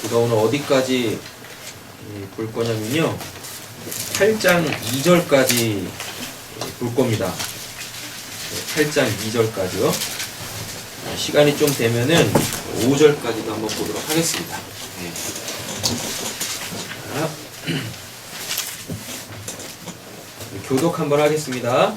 우리가 오늘 어디까지 볼 거냐면요. 8장 2절까지 볼 겁니다. 8장 2절까지요. 시간이 좀 되면은 5절까지도 한번 보도록 하겠습니다. 네. 자, 교독 한번 하겠습니다.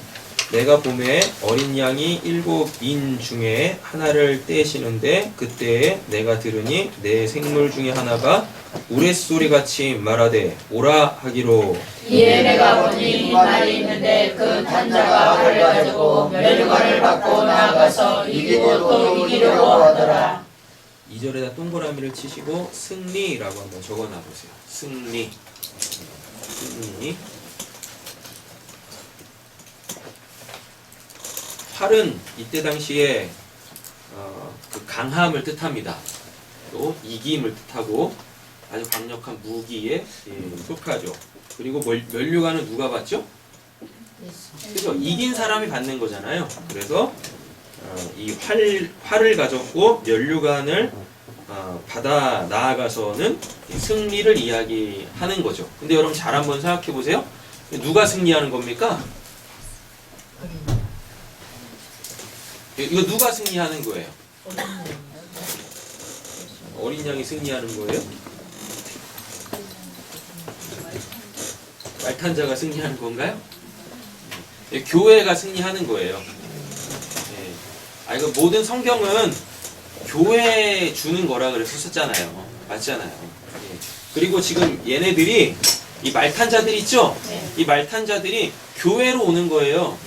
내가 봄에 어린 양이 7인 중에 하나를 떼시는데 그때에 내가 들으니 내 생물 중에 하나가 우레소리같이 말하되 오라 하기로. 이에 내가 보니 말이 있는데 그 단자가 활을 가지고 면류관을 받고 나아가서 이기고 또 이기려고 하더라. 2절에다 동그라미를 치시고 승리라고 한번 적어놔 보세요. 승리. 승리. 활은 이때 당시에 그 강함을 뜻합니다. 또 이김을 뜻하고 아주 강력한 무기에 속하죠. 그리고 면류관은 누가 받죠? 그죠? 이긴 사람이 받는 거잖아요. 그래서 이 활을 가졌고 면류관을 받아 나아가서는 승리를 이야기하는 거죠. 근데 여러분 잘 한번 생각해 보세요. 누가 승리하는 겁니까? 이거 누가 승리하는 거예요? 어린 양이 승리하는 거예요? 말탄자가 승리하는 건가요? 교회가 승리하는 거예요. 이거 모든 성경은 교회에 주는 거라 그랬었잖아요. 맞잖아요. 그리고 지금 얘네들이 이 말탄자들 있죠? 이 말탄자들이 교회로 오는 거예요.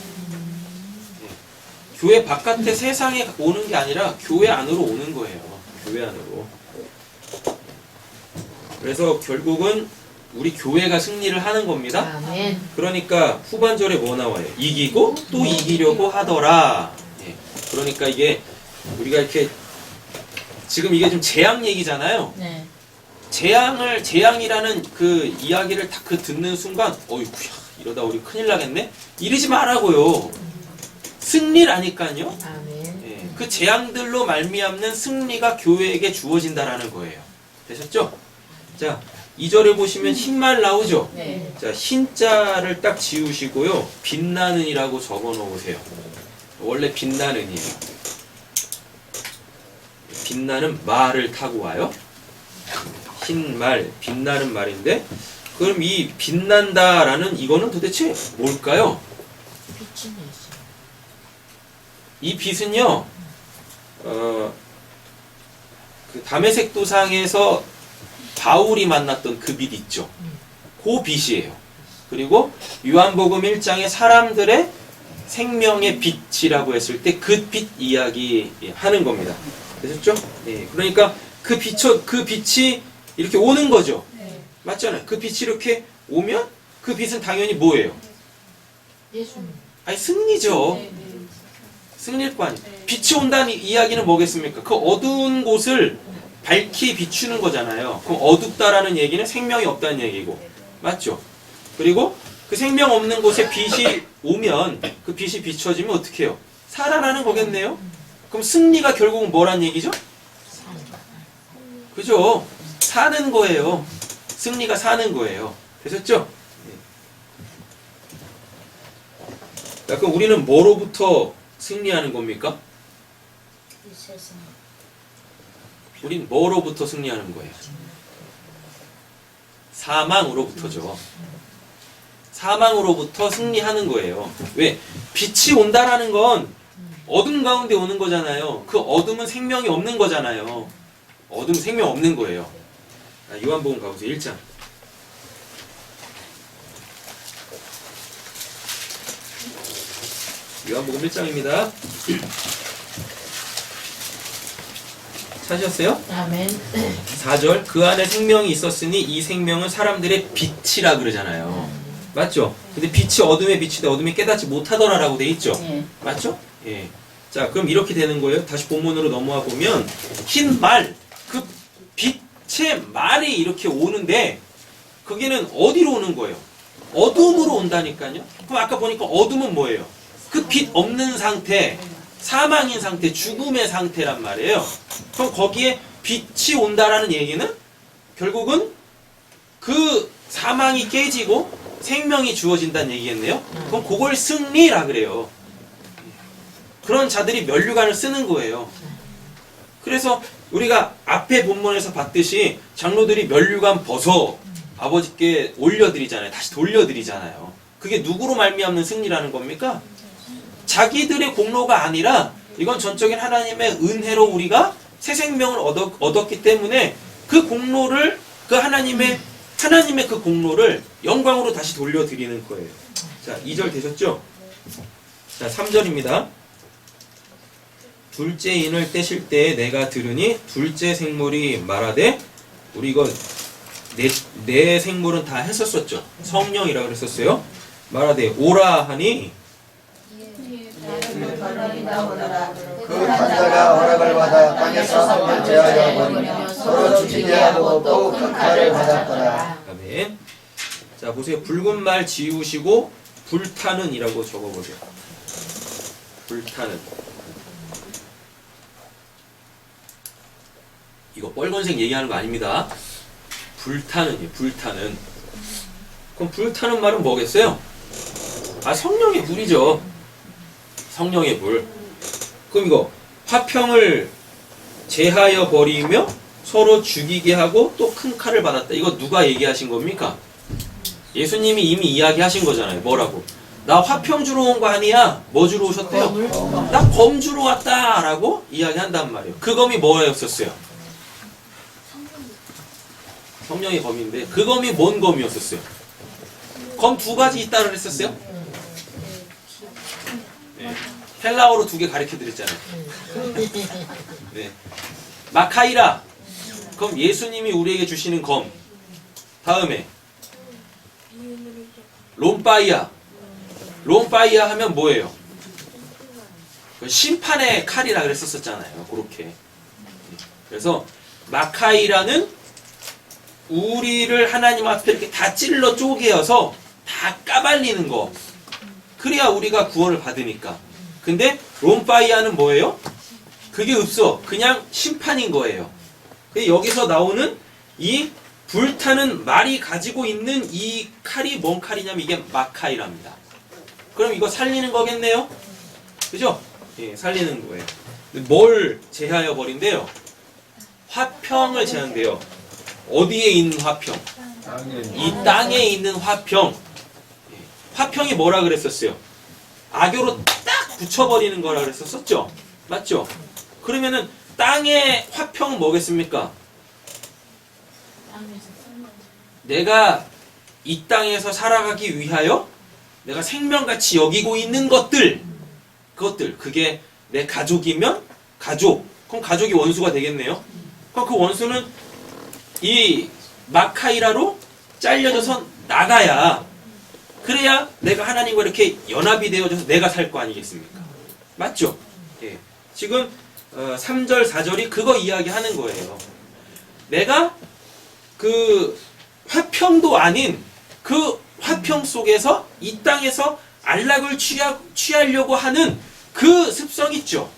교회 바깥에 세상에 오는 게 아니라 교회 안으로 오는 거예요. 교회 안으로. 그래서 결국은 우리 교회가 승리를 하는 겁니다. 아멘. 그러니까 후반절에 뭐 나와요? 이기고 또 이기려고 하더라. 그러니까 이게 우리가 이렇게 지금 이게 좀 재앙 얘기잖아요. 네. 재앙이라는 그 이야기를 딱 듣는 순간 어이구야 이러다 우리 큰일 나겠네? 이러지 말라고요. 승리라니까요. 아멘. 그 재앙들로 말미암는 승리가 교회에게 주어진다라는 거예요. 되셨죠? 자, 2절에 보시면 흰말 나오죠? 네. 자, 흰자를 딱 지우시고요. 빛나는이라고 적어 놓으세요. 원래 빛나는이에요. 빛나는 말을 타고 와요. 흰말, 빛나는 말인데 그럼 이 빛난다라는 이거는 도대체 뭘까요? 빛이 내시. 이 빛은요, 그 다메섹 도상에서 바울이 만났던 그 빛 있죠. 그 빛이에요. 그리고 요한복음 1장에 사람들의 생명의 빛이라고 했을 때 그 빛 이야기 하는 겁니다. 되셨죠? 네. 그러니까 그 빛이 이렇게 오는 거죠. 맞잖아요. 그 빛이 이렇게 오면 그 빛은 당연히 뭐예요? 예수님. 아니, 승리죠. 승리일 거 아니에요. 빛이 온다는 이야기는 뭐겠습니까? 그 어두운 곳을 밝히 비추는 거잖아요. 그럼 어둡다라는 얘기는 생명이 없다는 얘기고. 맞죠? 그리고 그 생명 없는 곳에 빛이 오면 그 빛이 비춰지면 어떻게 해요? 살아나는 거겠네요? 그럼 승리가 결국은 뭐란 얘기죠? 그죠? 사는 거예요. 승리가 사는 거예요. 되셨죠? 자, 그럼 우리는 뭐로부터 승리하는 겁니까? 우린 뭐로부터 승리하는 거예요? 사망으로부터죠. 사망으로부터 승리하는 거예요. 왜? 빛이 온다라는 건 어둠 가운데 오는 거잖아요. 그 어둠은 생명이 없는 거잖아요. 어둠은 생명 없는 거예요. 요한복음 가보세요. 1장. 요한복음 1장입니다. 찾으셨어요? 아멘. 4절. 그 안에 생명이 있었으니 이 생명은 사람들의 빛이라 그러잖아요. 맞죠? 근데 빛이 어둠의 빛이다. 어둠이 깨닫지 못하더라라고 돼 있죠? 예. 맞죠? 예. 자, 그럼 이렇게 되는 거예요. 다시 본문으로 넘어와 보면 흰 말, 그 빛의 말이 이렇게 오는데 거기는 어디로 오는 거예요? 어둠으로 온다니까요. 그럼 아까 보니까 어둠은 뭐예요? 그 빛 없는 상태, 사망인 상태, 죽음의 상태란 말이에요. 그럼 거기에 빛이 온다라는 얘기는 결국은 그 사망이 깨지고 생명이 주어진다는 얘기겠네요. 그럼 그걸 승리라 그래요. 그런 자들이 면류관을 쓰는 거예요. 그래서 우리가 앞에 본문에서 봤듯이 장로들이 면류관 벗어 아버지께 올려드리잖아요. 다시 돌려드리잖아요. 그게 누구로 말미암는 승리라는 겁니까? 자기들의 공로가 아니라 이건 전적인 하나님의 은혜로 우리가 새 생명을 얻었기 때문에 그 공로를 그 하나님의 그 공로를 영광으로 다시 돌려드리는 거예요. 자, 2절 되셨죠? 자, 3절입니다. 둘째 인을 떼실 때에 내가 들으니 둘째 생물이 말하되 우리 이거 내 생물은 다 했었었죠. 성령이라고 그랬었어요. 말하되 오라 하니 그 탄자가 허락을 받아 땅에서 한번 제하여 버리며 서로 죽이게 하고 또 큰 칼을 받았더라. 아멘. 자, 보세요. 붉은 말 지우시고 불타는 이라고 적어보세요. 불타는. 이거 빨간색 얘기하는 거 아닙니다. 불타는이에요. 불타는. 그럼 불타는 말은 뭐겠어요? 아, 성령의 불이죠. 성령의 불. 그럼 이거 화평을 제하여 버리며 서로 죽이게 하고 또 큰 칼을 받았다. 이거 누가 얘기하신 겁니까? 예수님이 이미 이야기하신 거잖아요. 뭐라고? 나 화평 주러 온 거 아니야. 뭐 주러 오셨대요? 나 검 주러 왔다 라고 이야기한단 말이에요. 그 검이 뭐였었어요? 성령의 검인데 그 검이 뭔 검이었었어요? 검 두 가지 있다고 그랬었어요? 네. 헬라어로 두 개 가르쳐 드렸잖아요. 네. 마카이라. 그럼 예수님이 우리에게 주시는 검. 다음에 롬파이아. 롬파이아 하면 뭐예요? 심판의 칼이라 그랬었잖아요. 그렇게. 그래서 마카이라는 우리를 하나님 앞에 이렇게 다 찔러 쪼개어서 다 까발리는 거. 그래야 우리가 구원을 받으니까. 근데 롬파이아는 뭐예요? 그게 없어. 그냥 심판인 거예요. 여기서 나오는 이 불타는 말이 가지고 있는 이 칼이 뭔 칼이냐면 이게 마카이랍니다. 그럼 이거 살리는 거겠네요? 그죠? 예, 살리는 거예요. 뭘 제하여 버린대요? 화평을 제한대요. 어디에 있는 화평? 이 땅에 있는 화평. 화평이 뭐라 그랬었어요? 악교로 딱 붙여버리는 거라 그랬었죠? 맞죠? 그러면은 땅의 화평은 뭐겠습니까? 내가 이 땅에서 살아가기 위하여 내가 생명같이 여기고 있는 것들, 그것들, 그게 내 가족이면 가족, 그럼 가족이 원수가 되겠네요. 그럼 그 원수는 이 마카이라로 잘려져서 나가야, 그래야 내가 하나님과 이렇게 연합이 되어져서 내가 살 거 아니겠습니까? 맞죠? 예. 지금 3절, 4절이 그거 이야기하는 거예요. 내가 그 화평도 아닌 그 화평 속에서 이 땅에서 안락을 취하려고 하는 그 습성 있죠?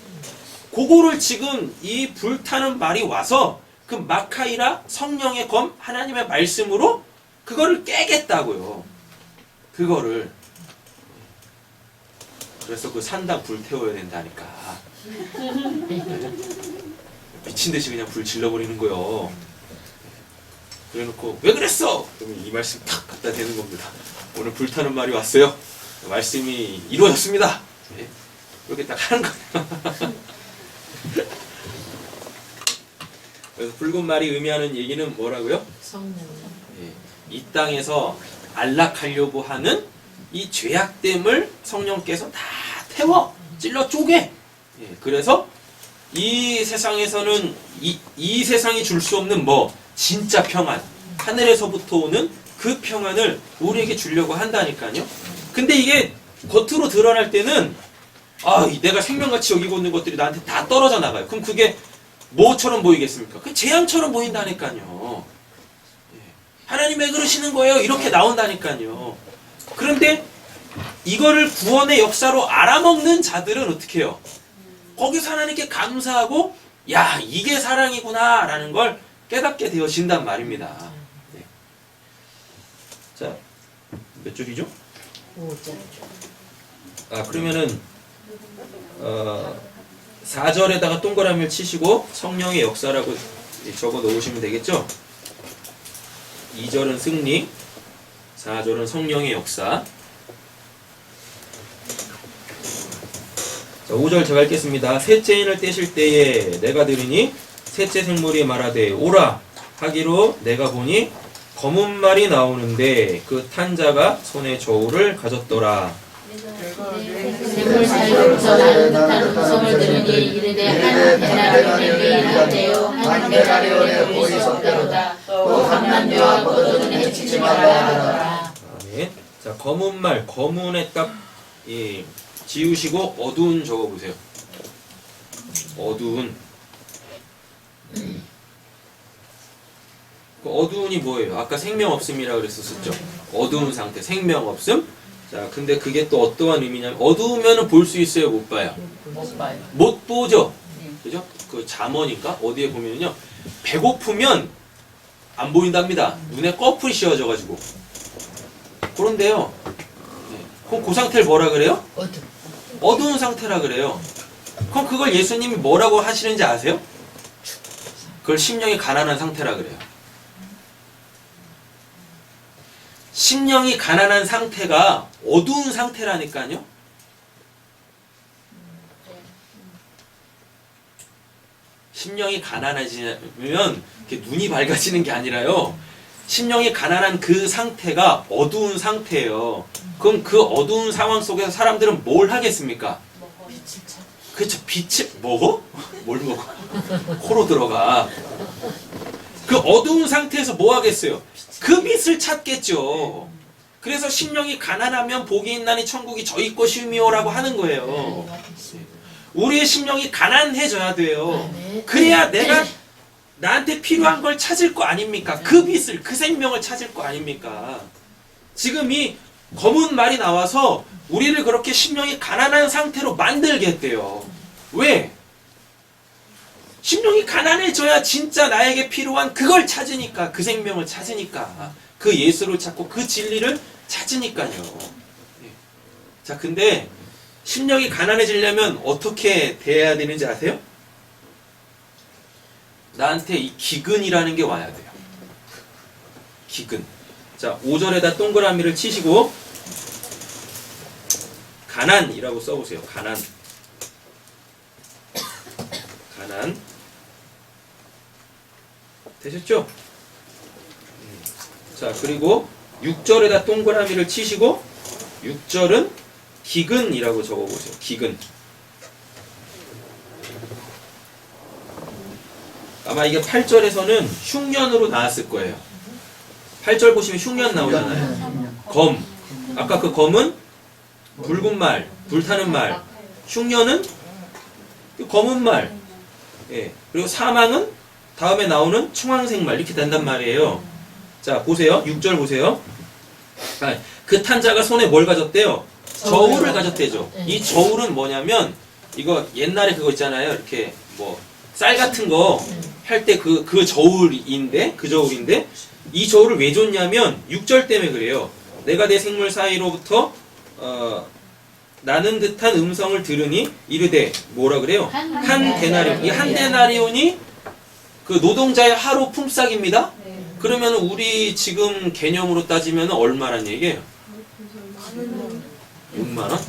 그거를 지금 이 불타는 말이 와서 그 마카이라 성령의 검 하나님의 말씀으로 그거를 깨겠다고요. 그거를. 그래서 그 산당 불태워야 된다니까. 미친 듯이 그냥 불 질러버리는 거요. 그래놓고 왜 그랬어? 그러면 이 말씀 탁 갖다 대는 겁니다. 오늘 불타는 말이 왔어요. 말씀이 이루어졌습니다. 네. 이렇게 딱 하는 거예요. 그래서 붉은 말이 의미하는 얘기는 뭐라고요? 성령. 네. 이 땅에서 안락하려고 하는 이 죄악됨을 성령께서 다 태워 찔러 쪼개. 예, 그래서 이 세상에서는 이 세상이 줄 수 없는 뭐 진짜 평안, 하늘에서부터 오는 그 평안을 우리에게 주려고 한다니까요. 근데 이게 겉으로 드러날 때는 내가 생명같이 여기고 있는 것들이 나한테 다 떨어져 나가요. 그럼 그게 뭐처럼 보이겠습니까? 그 재앙처럼 보인다니까요. 예, 하나님 왜 그러시는 거예요? 이렇게 나온다니까요. 그런데 이거를 구원의 역사로 알아먹는 자들은 어떻게 해요? 거기서 하나님께 감사하고 야 이게 사랑이구나 라는 걸 깨닫게 되어진단 말입니다. 네. 자, 몇 줄이죠? 5절. 그러면은 4절에다가 동그라미를 치시고 성령의 역사라고 적어 놓으시면 되겠죠? 2절은 승리, 4절은 성령의 역사. 자, 5절 제가 읽겠습니다. 셋째 인을 떼실 때에 내가 들으니 셋째 생물이 말하되 오라 하기로 내가 보니 검은 말이 나오는데 그 탄 자가 손에 저울을 가졌더라. 샘물 사이로부터 나는 듯한 음성을 들으니 이르되 한 데나리온에게 일하되어 한 데나리온에 보일 수 없다로다. 또 감람류와 포도주는 해치지 말라 하더라. 아멘. 자, 검은 말, 검은에 딱 지우시고 어두운 적어보세요. 어두운. 그 어두운이 뭐예요? 아까 생명 없음이라고 그랬었죠. 어두운 상태, 생명 없음. 자, 근데 그게 또 어떠한 의미냐면 어두우면은 볼 수 있어요, 못 봐요? 못 봐요. 못 보죠. 그죠? 그 잠언인가 어디에 보면요, 배고프면 안 보인답니다. 눈에 꺼풀이 씌워져가지고. 그런데요, 그럼 그 상태를 뭐라 그래요? 어두운 상태라 그래요. 그럼 그걸 예수님이 뭐라고 하시는지 아세요? 그걸 심령이 가난한 상태라 그래요. 심령이 가난한 상태가 어두운 상태라니까요. 심령이 가난해지면 이렇게 눈이 밝아지는 게 아니라요. 심령이 가난한 그 상태가 어두운 상태예요. 그럼 그 어두운 상황 속에서 사람들은 뭘 하겠습니까? 그렇죠. 빛을 먹어? 뭘 먹어? 코로 들어가. 그 어두운 상태에서 뭐 하겠어요? 그 빛을 찾겠죠. 그래서 심령이 가난하면 복이 있나니 천국이 저희 것이미오라고 하는 거예요. 우리의 심령이 가난해져야 돼요. 그래야 내가 나한테 필요한 걸 찾을 거 아닙니까? 그 빛을, 그 생명을 찾을 거 아닙니까? 지금 이 검은 말이 나와서 우리를 그렇게 심령이 가난한 상태로 만들겠대요. 왜? 심령이 가난해져야 진짜 나에게 필요한 그걸 찾으니까, 그 생명을 찾으니까, 그 예수를 찾고 그 진리를 찾으니까요. 자, 근데 심령이 가난해지려면 어떻게 돼야 되는지 아세요? 나한테 이 기근이라는 게 와야 돼요. 기근. 자, 5절에다 동그라미를 치시고 가난이라고 써보세요. 가난. 가난. 되셨죠? 자, 그리고 6절에다 동그라미를 치시고 6절은 기근이라고 적어보세요. 기근. 아마 이게 8절에서는 흉년으로 나왔을 거예요. 8절 보시면 흉년 나오잖아요. 검. 아까 그 검은 붉은 말, 불타는 말. 흉년은 검은 말. 예. 그리고 사망은 다음에 나오는 청황색 말. 이렇게 된단 말이에요. 자, 보세요. 6절 보세요. 그 탄자가 손에 뭘 가졌대요? 저울을 가졌대죠. 이 저울은 뭐냐면 이거 옛날에 그거 있잖아요. 이렇게 뭐 쌀 같은 거 할 때 그 저울인데 이 저울을 왜 줬냐면 6절 때문에 그래요. 내가 내 생물 사이로부터 나는 듯한 음성을 들으니 이르되 뭐라 그래요? 한 데나리온. 이 한 데나리온이 그 노동자의 하루 품삯입니다. 그러면 우리 지금 개념으로 따지면 얼마란 얘기예요? 6만 원?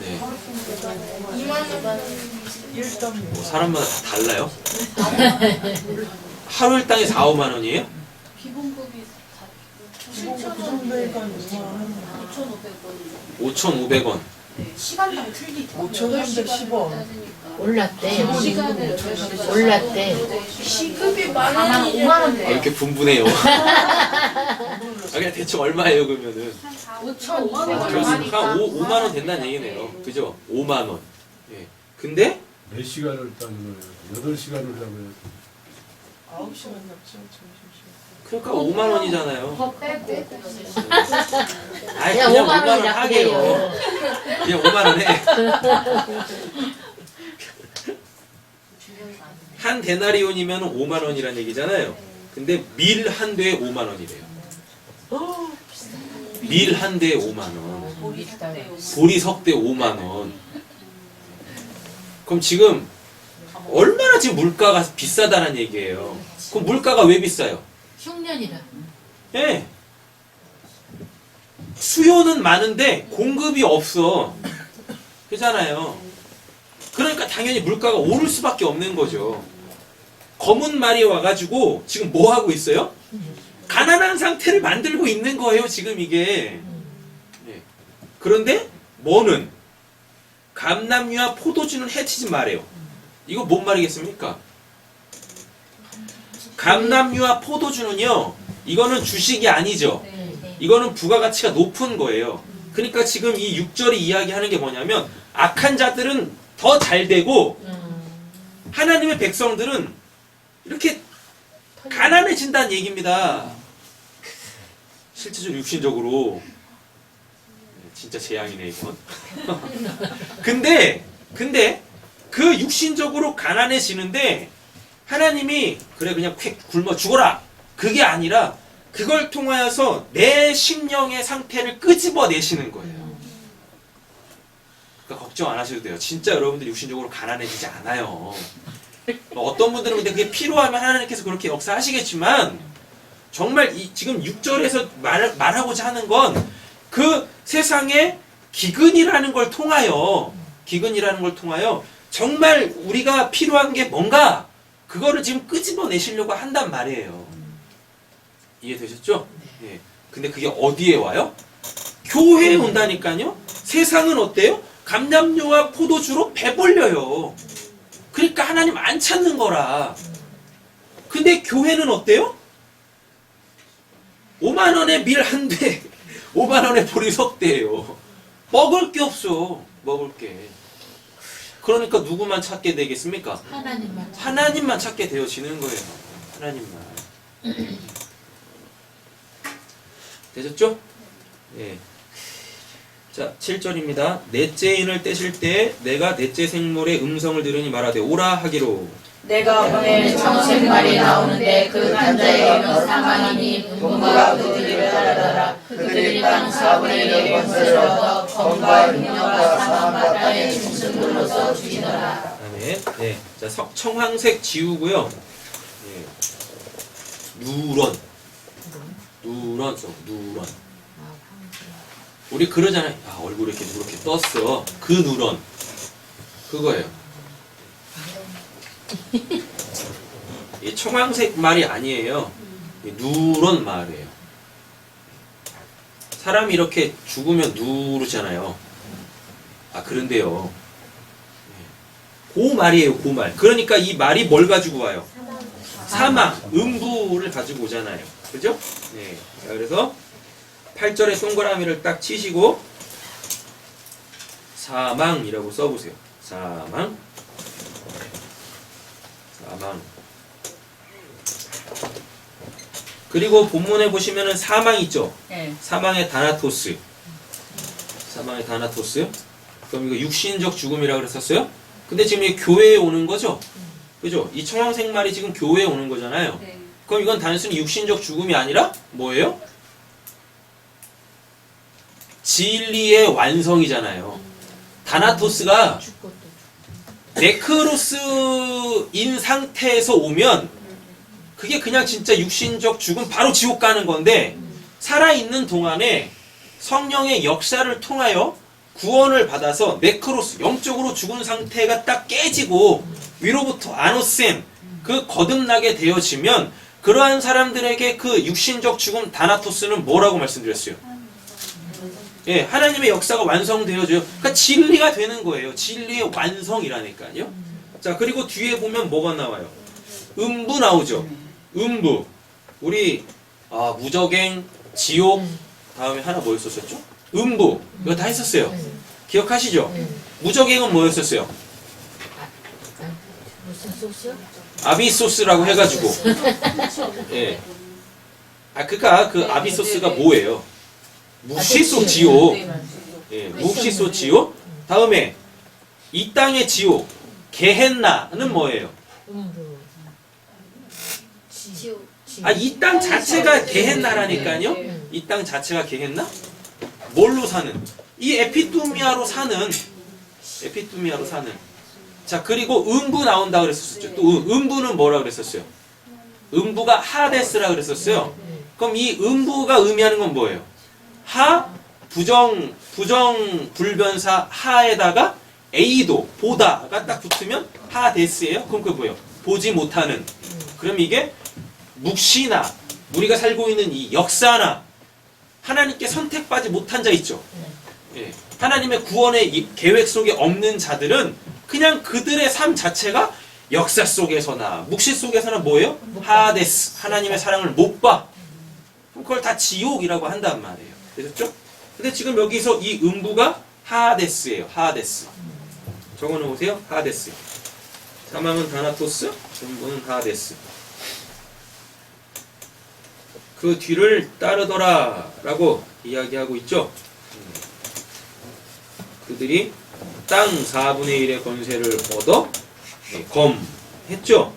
네. 뭐 사람마다 다 달라요? 하루 일당이 4, 5만 원이에요? 기본급이 5,500원. 시간당 틀리죠. 5,310원. 올랐대. 시간을 올랐대. 시급이 만 원이 5만 원 왜 이렇게 분분해요? 그냥 대충 얼마예요 그러면은? 5,500원 그렇습니다. 한 5만 원 된다는 얘기네요. 그죠? 5만 원. 예. 근데 몇 시간을 따는 거예요? 8시간을 잡아요. 9시간 잡죠, 점심시간. 그러니까 5만 원이잖아요. 더 빼고. 아이 그냥 그냥 5만 5만 원 원이라고 하게요. 해요. 그냥 5만 원 해. 한 데나리온이면 5만 원이란 얘기잖아요. 근데 밀 한 대에 5만 원이래요. 밀 한 대에 5만 원. 보리석대 5만 원. 그럼 지금 얼마나 지금 물가가 비싸다는 얘기예요. 그럼 물가가 왜 비싸요? 흉년이라. 예. 수요는 많은데 공급이 없어. 그잖아요. 그러니까 당연히 물가가 오를 수밖에 없는 거죠. 검은 말이 와가지고 지금 뭐 하고 있어요? 가난한 상태를 만들고 있는 거예요, 지금 이게. 예. 그런데 뭐는 감남류와 포도주는 해치지 말아요. 이거 뭔 말이겠습니까? 감남류와 포도주는요, 이거는 주식이 아니죠. 이거는 부가가치가 높은 거예요. 그러니까 지금 이 6절이 이야기하는 게 뭐냐면 악한 자들은 더 잘 되고 하나님의 백성들은 이렇게 가난해진다는 얘기입니다. 실제적으로 육신적으로 진짜 재앙이네 이건. 근데 그 육신적으로 가난해지는데 하나님이 그래 그냥 콱 굶어 죽어라 그게 아니라 그걸 통하여서 내 심령의 상태를 끄집어내시는 거예요. 그러니까 걱정 안 하셔도 돼요. 진짜 여러분들이 육신적으로 가난해지지 않아요. 어떤 분들은 근데 그게 필요하면 하나님께서 그렇게 역사하시겠지만 정말 지금 6절에서 말하고자 하는 건 그 세상의 기근이라는 걸 통하여 정말 우리가 필요한 게 뭔가 그거를 지금 끄집어내시려고 한단 말이에요. 이해되셨죠? 예. 근데 그게 어디에 와요? 교회에 온다니까요. 세상은 어때요? 감람류와 포도주로 배불려요. 그러니까 하나님 안 찾는 거라. 근데 교회는 어때요? 5만 원에 밀 한 대, 5만 원에 보리석대예요. 먹을 게 없어. 먹을 게. 그러니까 누구만 찾게 되겠습니까? 하나님만 찾게 되어지는 거예요. 하나님만. 되셨죠? 예. 자, 7절입니다. 넷째 인을 떼실 때 내가 넷째 생물의 음성을 들으니 말하되 오라 하기로. 내가 오늘 청생말이 나오는데 그 간자의 이름은 사망이니 음부가 그들을 따르더라. 그들이 땅 4분의 1의 것을 얻어 검과 흉년과 사망과 땅의 짐승들로서 죽이더라. 다음에 네. 자, 청황색 지우고요. 예. 누런 써. 누런. 우리 그러잖아요. 아, 얼굴 이렇게 누렇게 떴어. 그 누런. 그거예요. 이 청황색 말이 아니에요. 누런 말이에요. 사람이 이렇게 죽으면 누르잖아요. 아, 그런데요. 그 말이에요, 그 말. 그러니까 이 말이 뭘 가지고 와요? 사망, 음부를 가지고 오잖아요. 그죠? 네. 자, 그래서 8절에 동그라미를 딱 치시고 사망이라고 써보세요. 사망. 그리고 본문에 보시면은 사망 있죠? 네. 사망의 다나토스. 그럼 이거 육신적 죽음이라고 그랬었어요? 근데 지금 이 교회에 오는 거죠? 그죠? 이 청황색 말이 지금 교회에 오는 거잖아요. 네. 그럼 이건 단순히 육신적 죽음이 아니라 뭐예요? 진리의 완성이잖아요. 다나토스가 네크로스인 상태에서 오면 그게 그냥 진짜 육신적 죽음 바로 지옥 가는 건데 살아있는 동안에 성령의 역사를 통하여 구원을 받아서 네크로스 영적으로 죽은 상태가 딱 깨지고 위로부터 아노셈 그 거듭나게 되어지면 그러한 사람들에게 그 육신적 죽음 다나토스는 뭐라고 말씀드렸어요? 예, 하나님의 역사가 완성되어져요. 그러니까 진리가 되는 거예요. 진리의 완성이라니까요. 자, 그리고 뒤에 보면 뭐가 나와요? 음부 나오죠. 음부. 우리 무적행, 지옥, 다음에 하나 뭐였었죠? 음부. 이거 다 했었어요. 기억하시죠? 무적행은 뭐였었어요? 무슨 소스요? 아비소스라고 해가지고. 예. 그니까 그 아비소스가 뭐예요? 묵시소 지옥. 예, 묵시소 지옥. 다음에 이 땅의 지옥 게헨나는 뭐예요? 지옥. 이 땅 자체가 게헨나라니까요. 이 땅 자체가 게헨나? 뭘로 사는? 이 에피두미아로 사는. 에피두미아로 사는. 자, 그리고 음부 나온다 그랬었죠. 또 음부는 뭐라 그랬었어요? 음부가 하데스라 그랬었어요. 그럼 이 음부가 의미하는 건 뭐예요? 부정 불변사 하에다가 에이도 보다가 딱 붙으면 하데스예요. 그럼 그게 뭐예요? 보지 못하는. 그럼 이게 묵시나 우리가 살고 있는 이 역사나 하나님께 선택받지 못한 자 있죠. 예. 하나님의 구원의 이 계획 속에 없는 자들은 그냥 그들의 삶 자체가 역사 속에서나 묵시 속에서나 뭐예요? 하데스. 하나님의 사랑을 못 봐. 그럼 그걸 다 지옥이라고 한단 말이에요. 되셨죠? 근데 지금 여기서 이 음부가 하데스예요. 하데스. 적어놓으세요. 하데스. 사망은 다나토스, 음부는 하데스. 그 뒤를 따르더라 라고 이야기하고 있죠. 그들이 땅 4분의 1의 권세를 얻어 검했죠.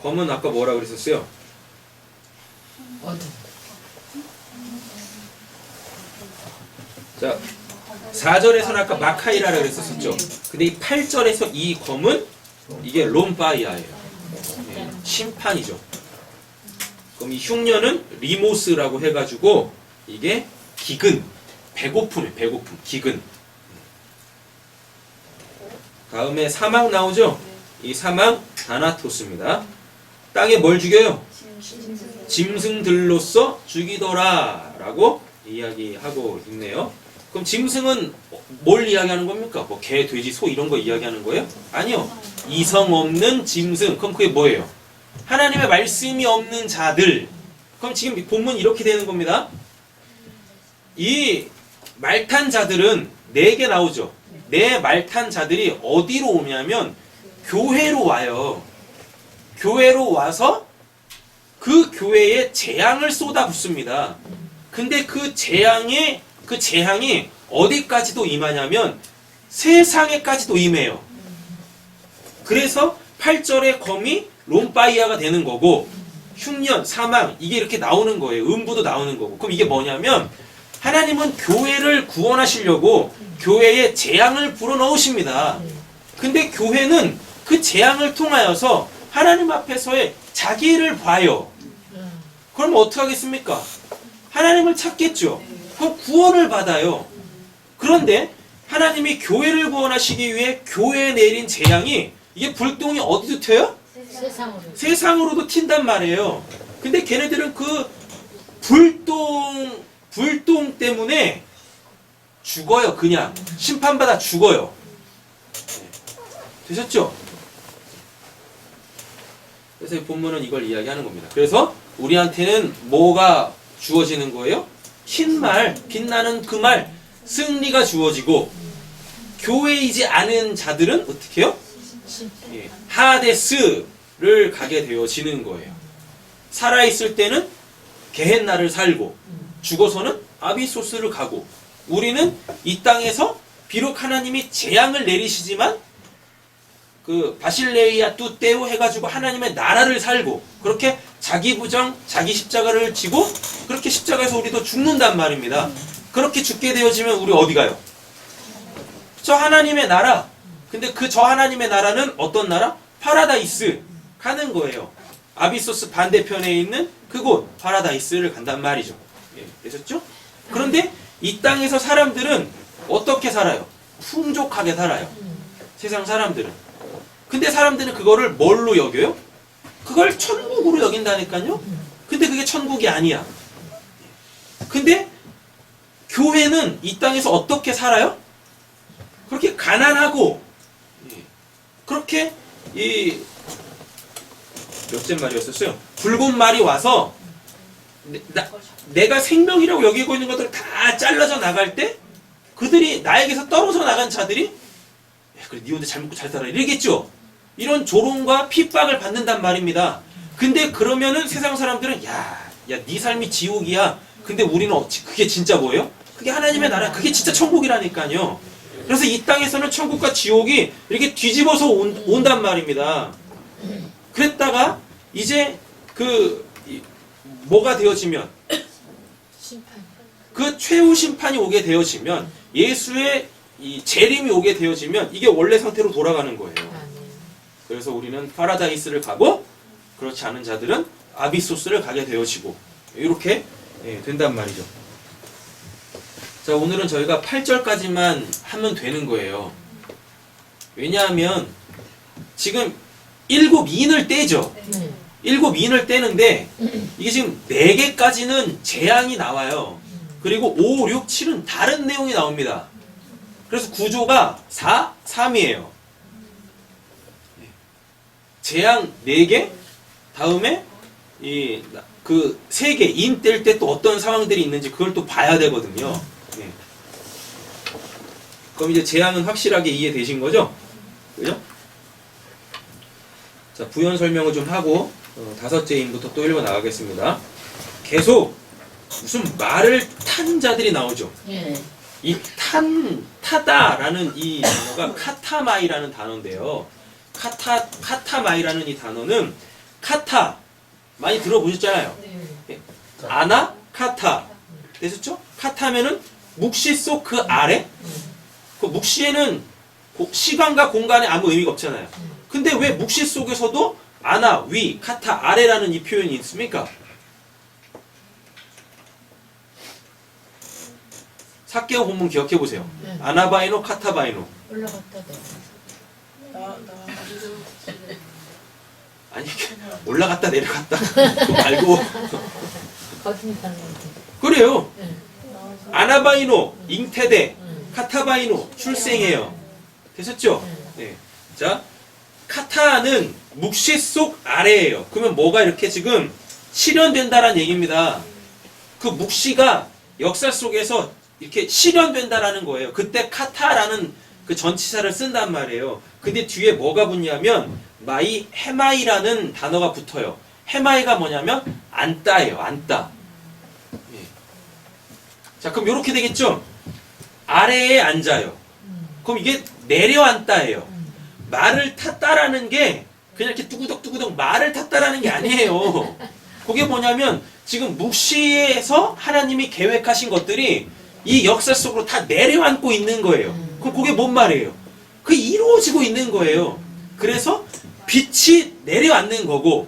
검은 아까 뭐라 그랬었어요? 자, 4절에서는 아까 마카이라라 그랬었죠. 근데 이 8절에서 이 검은 이게 롬파이아예요. 네, 심판이죠. 그럼 이 흉년은 리모스라고 해가지고 이게 기근, 배고픔, 기근. 다음에 사망 나오죠? 이 사망 다나토스입니다. 땅에 뭘 죽여요? 짐승들로서 죽이더라 라고 이야기하고 있네요. 그럼 짐승은 뭘 이야기하는 겁니까? 뭐 개, 돼지, 소 이런 거 이야기하는 거예요? 아니요. 이성 없는 짐승. 그럼 그게 뭐예요? 하나님의 말씀이 없는 자들. 그럼 지금 본문 이렇게 되는 겁니다. 이 말탄 자들은 4개 나오죠. 네 말탄 자들이 어디로 오냐면 교회로 와요. 교회로 와서 그 교회에 재앙을 쏟아붓습니다. 근데 그 재앙이 어디까지도 임하냐면 세상에까지도 임해요. 그래서 8절의 검이 롬파이아가 되는 거고 흉년, 사망 이게 이렇게 나오는 거예요. 음부도 나오는 거고. 그럼 이게 뭐냐면 하나님은 교회를 구원하시려고 교회에 재앙을 불어넣으십니다. 근데 교회는 그 재앙을 통하여서 하나님 앞에서의 자기를 봐요. 그럼 어떻게 하겠습니까? 하나님을 찾겠죠. 그럼 구원을 받아요. 그런데 하나님이 교회를 구원하시기 위해 교회에 내린 재앙이 이게 불똥이 어디도 튀어요? 세상으로도 튄단 말이에요. 근데 걔네들은 그 불똥 때문에 죽어요. 그냥 심판받아 죽어요. 되셨죠? 그래서 이 본문은 이걸 이야기하는 겁니다. 그래서 우리한테는 뭐가 주어지는 거예요? 흰 말, 빛나는 그 말, 승리가 주어지고 교회이지 않은 자들은 어떻게 해요? 하데스를 가게 되어지는 거예요. 살아있을 때는 게헨나를 살고 죽어서는 아비소스를 가고 우리는 이 땅에서 비록 하나님이 재앙을 내리시지만 그 바실레이아 뚜테오 해가지고 하나님의 나라를 살고 그렇게 자기 부정, 자기 십자가를 지고 그렇게 십자가에서 우리도 죽는단 말입니다. 그렇게 죽게 되어지면 우리 어디 가요? 저 하나님의 나라. 근데 그 저 하나님의 나라는 어떤 나라? 파라다이스 가는 거예요. 아비소스 반대편에 있는 그곳 파라다이스를 간단 말이죠. 예, 되셨죠? 그런데 이 땅에서 사람들은 어떻게 살아요? 풍족하게 살아요. 세상 사람들은. 근데 사람들은 그거를 뭘로 여겨요? 그걸 천국으로 여긴다니까요? 근데 그게 천국이 아니야. 근데 교회는 이 땅에서 어떻게 살아요? 그렇게 가난하고 그렇게 몇째 말이었었어요? 붉은 말이 와서 내가 생명이라고 여기고 있는 것들을 다 잘라져 나갈 때 그들이 나에게서 떨어져 나간 자들이 그래 네 혼자 잘 먹고 잘 살아 이러겠죠. 이런 조롱과 핍박을 받는단 말입니다. 근데 그러면은 세상 사람들은 야 야, 네 삶이 지옥이야. 근데 우리는 그게 진짜 뭐예요? 그게 하나님의 나라, 그게 진짜 천국이라니까요. 그래서 이 땅에서는 천국과 지옥이 이렇게 뒤집어서 온단 말입니다. 그랬다가 이제 뭐가 되어지면 그 최후 심판이 오게 되어지면 예수의 이 재림이 오게 되어지면 이게 원래 상태로 돌아가는 거예요. 그래서 우리는 파라다이스를 가고 그렇지 않은 자들은 아비소스를 가게 되어지고 이렇게 된단 말이죠. 자, 오늘은 저희가 8절까지만 하면 되는 거예요. 왜냐하면 지금 7인을 떼죠. 7인을 떼는데 이게 지금 4개까지는 재앙이 나와요. 그리고 5, 6, 7은 다른 내용이 나옵니다. 그래서 구조가 4, 3이에요. 재앙 4개, 다음에 그 3개, 인 뗄 때 또 어떤 상황들이 있는지 그걸 또 봐야 되거든요. 네. 그럼 이제 재앙은 확실하게 이해되신 거죠? 그죠? 자, 부연 설명을 좀 하고 5째 인부터 또 읽어 나가겠습니다. 계속 무슨 말을 탄 자들이 나오죠. 이 타다라는 이 단어가 카타마이라는 단어인데요. 카타마이라는 이 단어는 카타 많이 들어보셨잖아요. 아나 카타 됐었죠? 카타면은 묵시 속 그 아래. 그 묵시에는 시간과 공간에 아무 의미가 없잖아요. 근데 왜 묵시 속에서도 아나 위 카타 아래라는 이 표현이 있습니까? 사개오 본문 기억해 보세요. 아나바이노 카타바이노. 올라갔다 아니 올라갔다 내려갔다 그거 말고 그래요. 아나바이노 잉태대 카타바이노 출생해요. 되셨죠? 네. 자, 카타는 묵시 속 아래예요. 그러면 뭐가 이렇게 지금 실현된다라는 얘기입니다. 그 묵시가 역사 속에서 이렇게 실현된다라는 거예요. 그때 카타라는 그 전치사를 쓴단 말이에요. 근데 뒤에 뭐가 붙냐면 헤마이라는 단어가 붙어요. 헤마이가 뭐냐면 앉다예요. 앉다. 예. 자, 그럼 이렇게 되겠죠? 아래에 앉아요. 그럼 이게 내려앉다예요. 말을 탔다라는 게 그냥 이렇게 뚜구덕뚜구덕 말을 탔다라는 게 아니에요. 그게 뭐냐면 지금 묵시에서 하나님이 계획하신 것들이 이 역사 속으로 다 내려앉고 있는 거예요. 그럼 그게 뭔 말이에요? 그게 이루어지고 있는 거예요. 그래서 빛이 내려앉는 거고,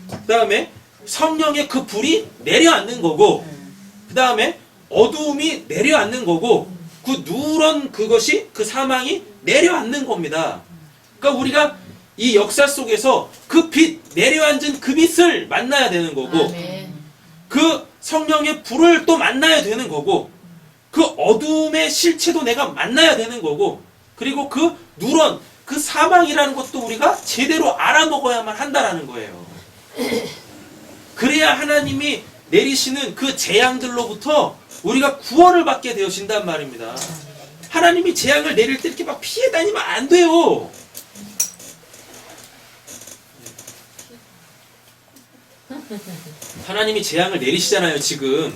그 다음에 성령의 그 불이 내려앉는 거고, 그 다음에 어두움이 내려앉는 거고, 그 누런 그것이 그 사망이 내려앉는 겁니다. 그러니까 우리가 이 역사 속에서 그 빛, 내려앉은 그 빛을 만나야 되는 거고, 그 성령의 불을 또 만나야 되는 거고, 그 어둠의 실체도 내가 만나야 되는 거고, 그리고 그 누런, 그 사망이라는 것도 우리가 제대로 알아먹어야만 한다라는 거예요. 그래야 하나님이 내리시는 그 재앙들로부터 우리가 구원을 받게 되어진단 말입니다. 하나님이 재앙을 내릴 때 이렇게 막 피해 다니면 안 돼요. 하나님이 재앙을 내리시잖아요. 지금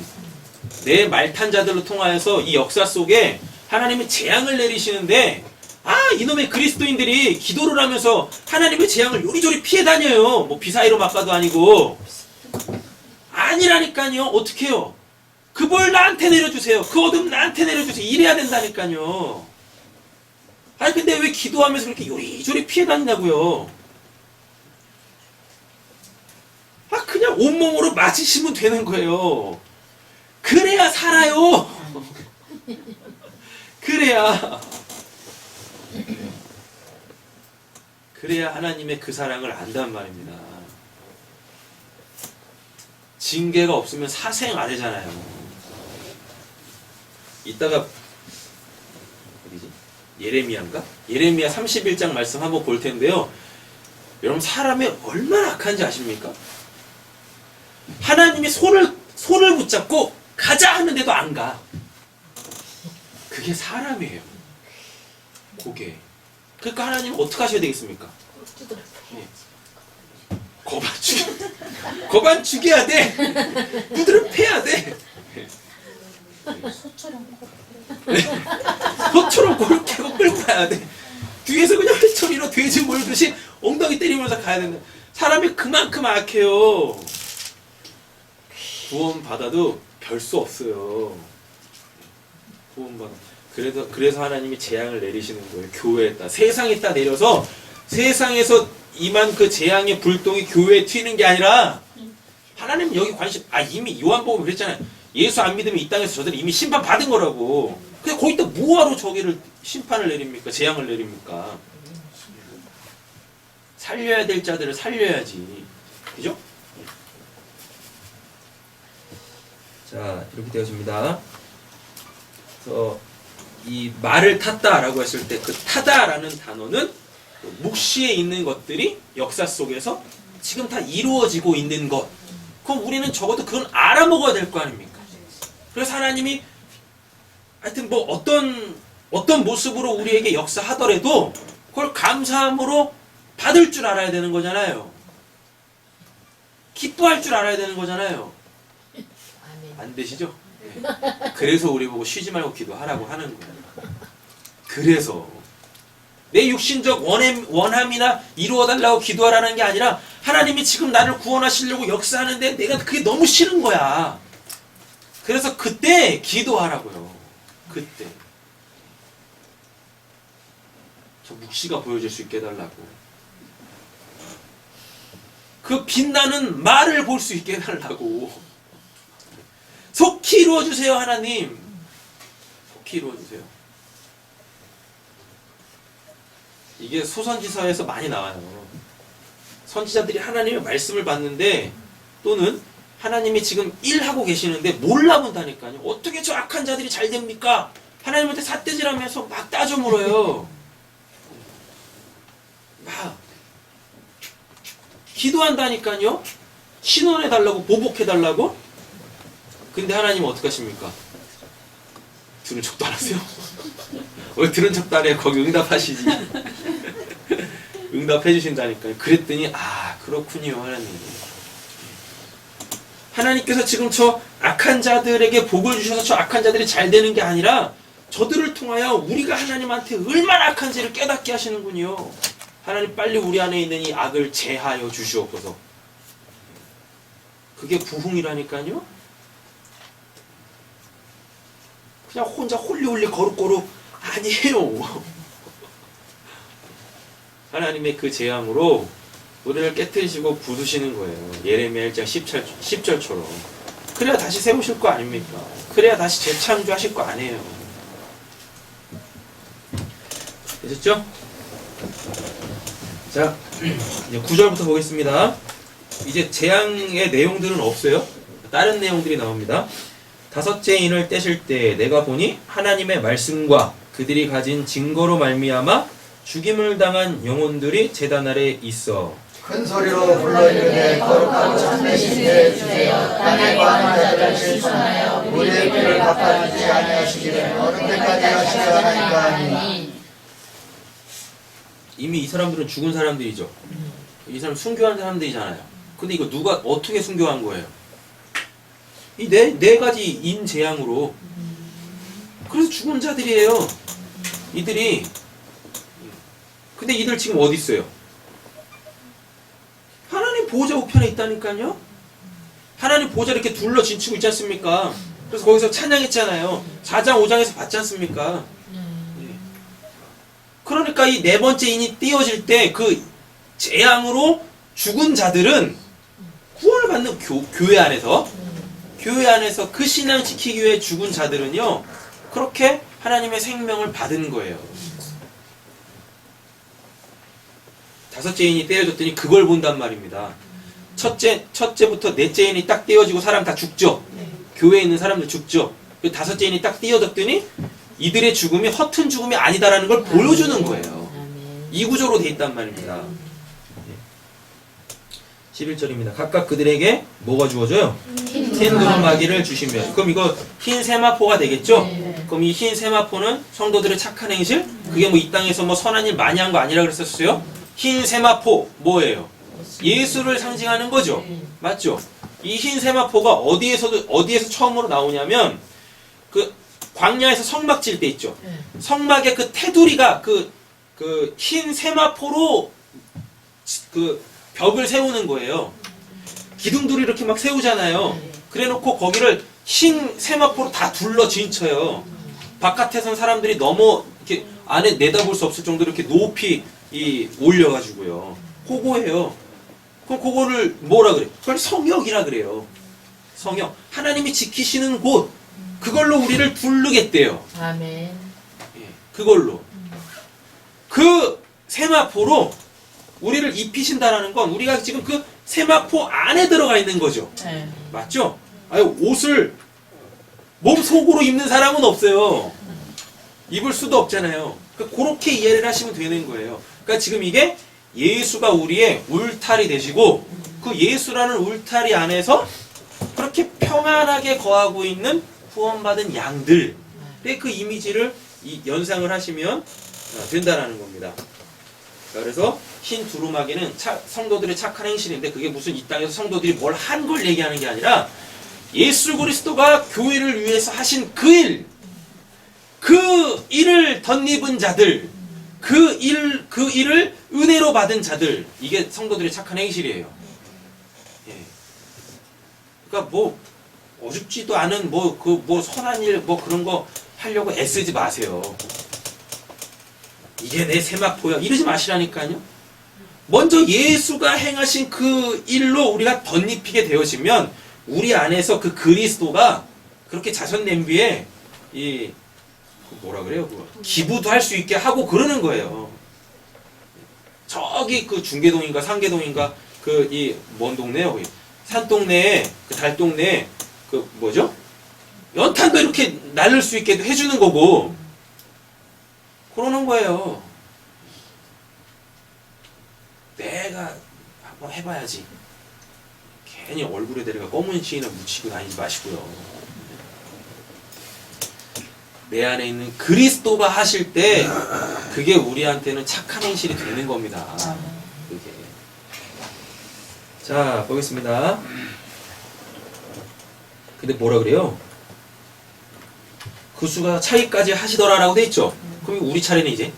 내 말탄자들로 통하여서 이 역사 속에 하나님이 재앙을 내리시는데, 이놈의 그리스도인들이 기도를 하면서 하나님의 재앙을 요리조리 피해 다녀요. 뭐 비사이로 막가도 아니고. 아니라니까요. 어떻게 해요? 그 불 나한테 내려주세요. 그 어둠 나한테 내려주세요. 이래야 된다니까요. 아니 근데 왜 기도하면서 그렇게 요리조리 피해 다니냐고요. 그냥 온몸으로 맞으시면 되는 거예요. 그래야 살아요. 그래야 하나님의 그 사랑을 안단 말입니다. 징계가 없으면 사생 아래잖아요. 이따가 어디지? 예레미야인가? 예레미야 31장 말씀 한번 볼 텐데요. 여러분 사람이 얼마나 악한지 아십니까? 하나님이 손을 붙잡고 가자 하는데도 안 가. 그게 사람이에요. 그게. 그러니까 하나님은 어떻게 하셔야 되겠습니까? 거반 죽여야 돼. 누들은 패야 돼. 소처럼 골을 캐고 끌고 가야 돼. 뒤에서 그냥 헬처리로 돼지 몰듯이 엉덩이 때리면서 가야 된다. 사람이 그만큼 악해요. 구원 받아도 별 수 없어요. 구원 받아. 그래서 하나님이 재앙을 내리시는 거예요. 교회에다. 세상에다 내려서 세상에서 임한 그 재앙의 불똥이 교회에 튀는 게 아니라 하나님 여기 관심. 이미 요한복음 그랬잖아요. 예수 안 믿으면 이 땅에서 저들이 이미 심판 받은 거라고. 근데 거기다 뭐하러 저기를 심판을 내립니까? 재앙을 내립니까? 살려야 될 자들을 살려야지. 그죠? 자, 이렇게 되어집니다. 그래서 이 말을 탔다라고 했을 때 그 타다라는 단어는 묵시에 있는 것들이 역사 속에서 지금 다 이루어지고 있는 것. 그럼 우리는 적어도 그건 알아먹어야 될 거 아닙니까? 그래서 하나님이 하여튼 뭐 어떤 모습으로 우리에게 역사하더라도 그걸 감사함으로 받을 줄 알아야 되는 거잖아요. 기뻐할 줄 알아야 되는 거잖아요. 안 되시죠? 네. 그래서 우리 보고 쉬지 말고 기도하라고 하는 거예요. 그래서 내 육신적 원함이나 이루어달라고 기도하라는 게 아니라 하나님이 지금 나를 구원하시려고 역사하는데 내가 그게 너무 싫은 거야. 그래서 그때 기도하라고요. 그때 저 묵시가 보여줄 수 있게 해달라고. 그 빛나는 말을 볼 수 있게 해달라고. 속히 이루어주세요, 하나님. 속히 이루어주세요. 이게 소선지서에서 많이 나와요. 선지자들이 하나님의 말씀을 받는데 또는 하나님이 지금 일하고 계시는데 몰라본다니까요. 어떻게 저 악한 자들이 잘 됩니까? 하나님한테 삿대질하면서 막 따져 물어요. 막 기도한다니까요. 신원해달라고, 보복해달라고. 근데 하나님은 어떻게 하십니까? 들은 척도 안 하세요? 왜 들은 척도 안 해요? 거기 응답하시지. 응답해 주신다니까요. 그랬더니 그렇군요, 하나님. 하나님께서 지금 저 악한 자들에게 복을 주셔서 저 악한 자들이 잘 되는 게 아니라 저들을 통하여 우리가 하나님한테 얼마나 악한지를 깨닫게 하시는군요. 하나님 빨리 우리 안에 있는 이 악을 제하여 주시옵소서. 그게 부흥이라니까요. 그냥 혼자 홀리홀리 거룩거룩 아니에요. 하나님의 그 재앙으로 우리를 깨뜨리시고 부수시는 거예요. 예레미야 1장 10절처럼. 그래야 다시 세우실 거 아닙니까? 그래야 다시 재창조하실 거 아니에요. 되셨죠? 자, 이제 9절부터 보겠습니다. 이제 재앙의 내용들은 없어요. 다른 내용들이 나옵니다. 다섯째 인을 떼실 때 내가 보니 하나님의 말씀과 그들이 가진 증거로 말미암아 죽임을 당한 영혼들이 제단 아래 있어 큰 소리로 불러 이르되 거룩하고 참되신 내 주여 땅에 관한 자들을 실손하여 우리의 피를 갚아주지 아니하시기를 어느 때까지 하시려 하나이까 하니. 이미 이 사람들은 죽은 사람들이죠. 이 사람 순교한 사람들이잖아요. 근데 이거 누가 어떻게 순교한 거예요? 이 네 가지 인재앙으로. 그래서 죽은 자들이에요. 이들이. 근데 이들 지금 어디 있어요? 하나님 보호자 우편에 있다니까요. 하나님 보호자 이렇게 둘러 진치고 있지 않습니까? 그래서 거기서 찬양했잖아요. 4장 5장에서 봤지 않습니까? 그러니까 이 네 번째 인이 띄어질 때 그 재앙으로 죽은 자들은 구원을 받는 교회 안에서 그 신앙 지키기 위해 죽은 자들은요, 그렇게 하나님의 생명을 받은 거예요. 다섯째 인이 떼어졌더니 그걸 본단 말입니다. 첫째부터 넷째 인이 딱 떼어지고 사람 다 죽죠. 교회에 있는 사람들 죽죠. 그 다섯째 인이 딱 떼어졌더니 이들의 죽음이 허튼 죽음이 아니다라는 걸 보여주는 거예요. 이 구조로 돼 있단 말입니다. 11절입니다. 각각 그들에게 뭐가 주어져요? 흰 두루마기를 주시면. 그럼 이거 흰 세마포가 되겠죠? 그럼 이 흰 세마포는 성도들의 착한 행실? 그게 뭐 이 땅에서 뭐 선한 일 많이 한 거 아니라 그랬었어요? 흰 세마포 뭐예요? 예수를 상징하는 거죠. 맞죠? 이 흰 세마포가 어디에서 처음으로 나오냐면 그 광야에서 성막 질 때 있죠. 성막에 그 테두리가 그 흰 세마포로 그 벽을 세우는 거예요. 기둥들이 이렇게 막 세우잖아요. 그래놓고 거기를 흰 세마포로 다 둘러 진쳐요. 바깥에선 사람들이 이렇게 안에 내다볼 수 없을 정도로 이렇게 높이 올려가지고요. 그거예요. 그럼 그거를 뭐라 그래? 그걸 성역이라 그래요. 성역. 하나님이 지키시는 곳. 그걸로 우리를 부르겠대요. 아멘. 예, 그걸로. 그 세마포로 우리를 입히신다라는 건 우리가 지금 그 세마포 안에 들어가 있는 거죠. 네. 맞죠? 아유, 옷을 몸 속으로 입는 사람은 없어요. 입을 수도 없잖아요. 그렇게 이해를 하시면 되는 거예요. 그러니까 지금 이게 예수가 우리의 울타리 되시고 그 예수라는 울타리 안에서 그렇게 평안하게 거하고 있는 후원받은 양들의 그 이미지를 연상을 하시면 된다라는 겁니다. 그래서 흰 두루마기는 성도들의 착한 행실인데 그게 무슨 이 땅에서 성도들이 뭘 한 걸 얘기하는 게 아니라 예수 그리스도가 교회를 위해서 하신 그 일, 그 일을 덧입은 자들, 그 일을 은혜로 받은 자들, 이게 성도들의 착한 행실이에요. 예. 그러니까 뭐 어줍지도 않은 뭐 선한 일 그런 거 하려고 애쓰지 마세요. 이게 내 세마포야 이러지 마시라니까요. 먼저 예수가 행하신 그 일로 우리가 덧입히게 되어지면 우리 안에서 그 그리스도가 그렇게 자선 냄비에 뭐라 그래요? 기부도 할 수 있게 하고 그러는 거예요. 저기 그 중계동인가 상계동인가 먼 동네요. 거기 산동네에 그 달동네에 그 뭐죠? 연탄도 이렇게 날릴 수 있게 해주는 거고 그러는 거예요. 내가 한번 해봐야지. 괜히 얼굴에 내가 검은 시인을 묻히고 다니지 마시고요. 내 안에 있는 그리스도가 하실 때 그게 우리한테는 착한 행실이 되는 겁니다. 그게. 자, 보겠습니다. 근데 뭐라 그래요? 그 수가 차이까지 하시더라라고 돼 있죠? 그럼 우리 차례는 이제?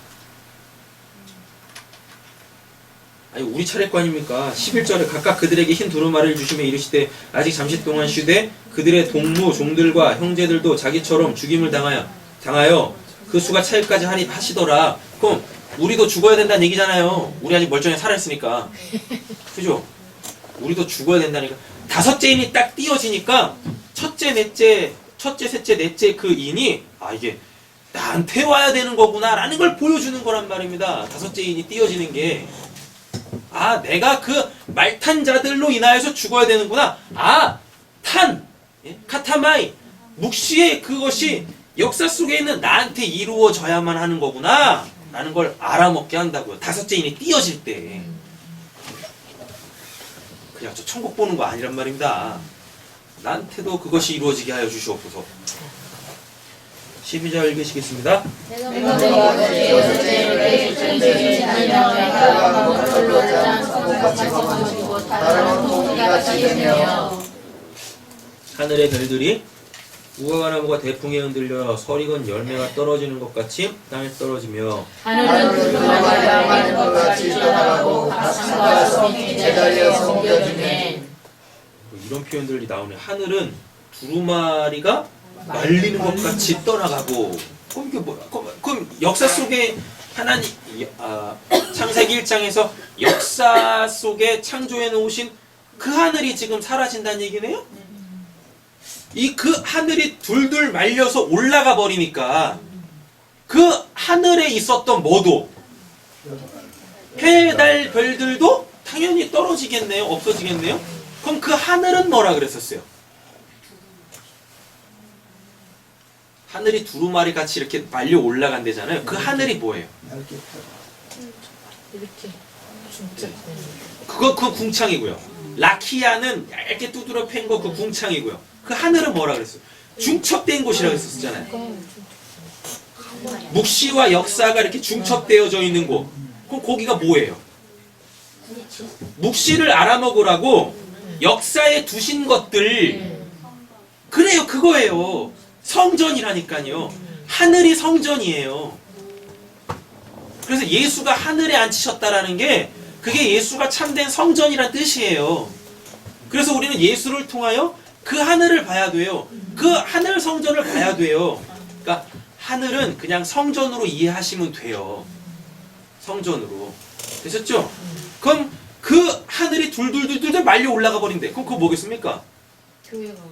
아니 우리 차례 거 아닙니까? 11절에 각각 그들에게 흰 두루마리를 주시며 이르시되 아직 잠시 동안 쉬되 그들의 동무 종들과 형제들도 자기처럼 죽임을 당하여 그 수가 차이까지 하시더라. 그럼 우리도 죽어야 된다는 얘기잖아요. 우리 아직 멀쩡히 살아있으니까. 그죠? 우리도 죽어야 된다니까. 다섯째 인이 딱 띄어지니까 첫째, 셋째, 넷째 그 인이 이게 나한테 와야 되는 거구나 라는 걸 보여주는 거란 말입니다. 다섯째 인이 띄어지는 게 내가 그 말탄 자들로 인하여서 죽어야 되는구나. 카타마이 묵시의 그것이 역사 속에 있는 나한테 이루어져야만 하는 거구나 라는 걸 알아먹게 한다고요. 다섯째 인이 띄어질 때. 그냥 저 천국 보는 거 아니란 말입니다. 나한테도 그것이 이루어지게 하여 주시옵소서. 12절 읽으시겠습니다. 하늘의 별들이 우와 나무가 대풍에 흔들려 서리건 열매가 떨어지는 것 같이 땅에 떨어지며 하늘은 두루마리가 말리는 것 같이 떠나가고 바산과 섬이 제자리에 숨겨지네. 이런 표현들이 나오네. 하늘은 두루마리가 말리는 것 같이 떠나가고. 그럼 이게 뭐야? 그럼 역사 속에 하나님 창세기 1장에서 역사 속에 창조해 놓으신 그 하늘이 지금 사라진다는 얘기네요? 그 하늘이 둘둘 말려서 올라가 버리니까 그 하늘에 있었던 뭐도 해, 달, 별들도 당연히 떨어지겠네요? 없어지겠네요? 그럼 그 하늘은 뭐라 그랬었어요? 하늘이 두루마리 같이 이렇게 말려 올라간대잖아요. 그 하늘이 뭐예요? 이렇게 진짜. 그 궁창이고요. 라키아는 얇게 두드러 팬 거 그 궁창이고요. 그 하늘은 뭐라 그랬어요? 중첩된 곳이라고 했었잖아요. 묵시와 역사가 이렇게 중첩되어져 있는 곳. 그럼 거기가 뭐예요? 묵시를 알아먹으라고 역사에 두신 것들, 그래요, 그거예요. 성전이라니까요. 하늘이 성전이에요. 그래서 예수가 하늘에 앉히셨다라는 게 그게 예수가 참된 성전이란 뜻이에요. 그래서 우리는 예수를 통하여 그 하늘을 봐야 돼요. 그 하늘 성전을 봐야 돼요. 그러니까 하늘은 그냥 성전으로 이해하시면 돼요. 성전으로. 되셨죠? 그럼 그 하늘이 둘둘둘둘 말려 올라가 버린대. 그럼 그거 뭐겠습니까? 교회가 올라.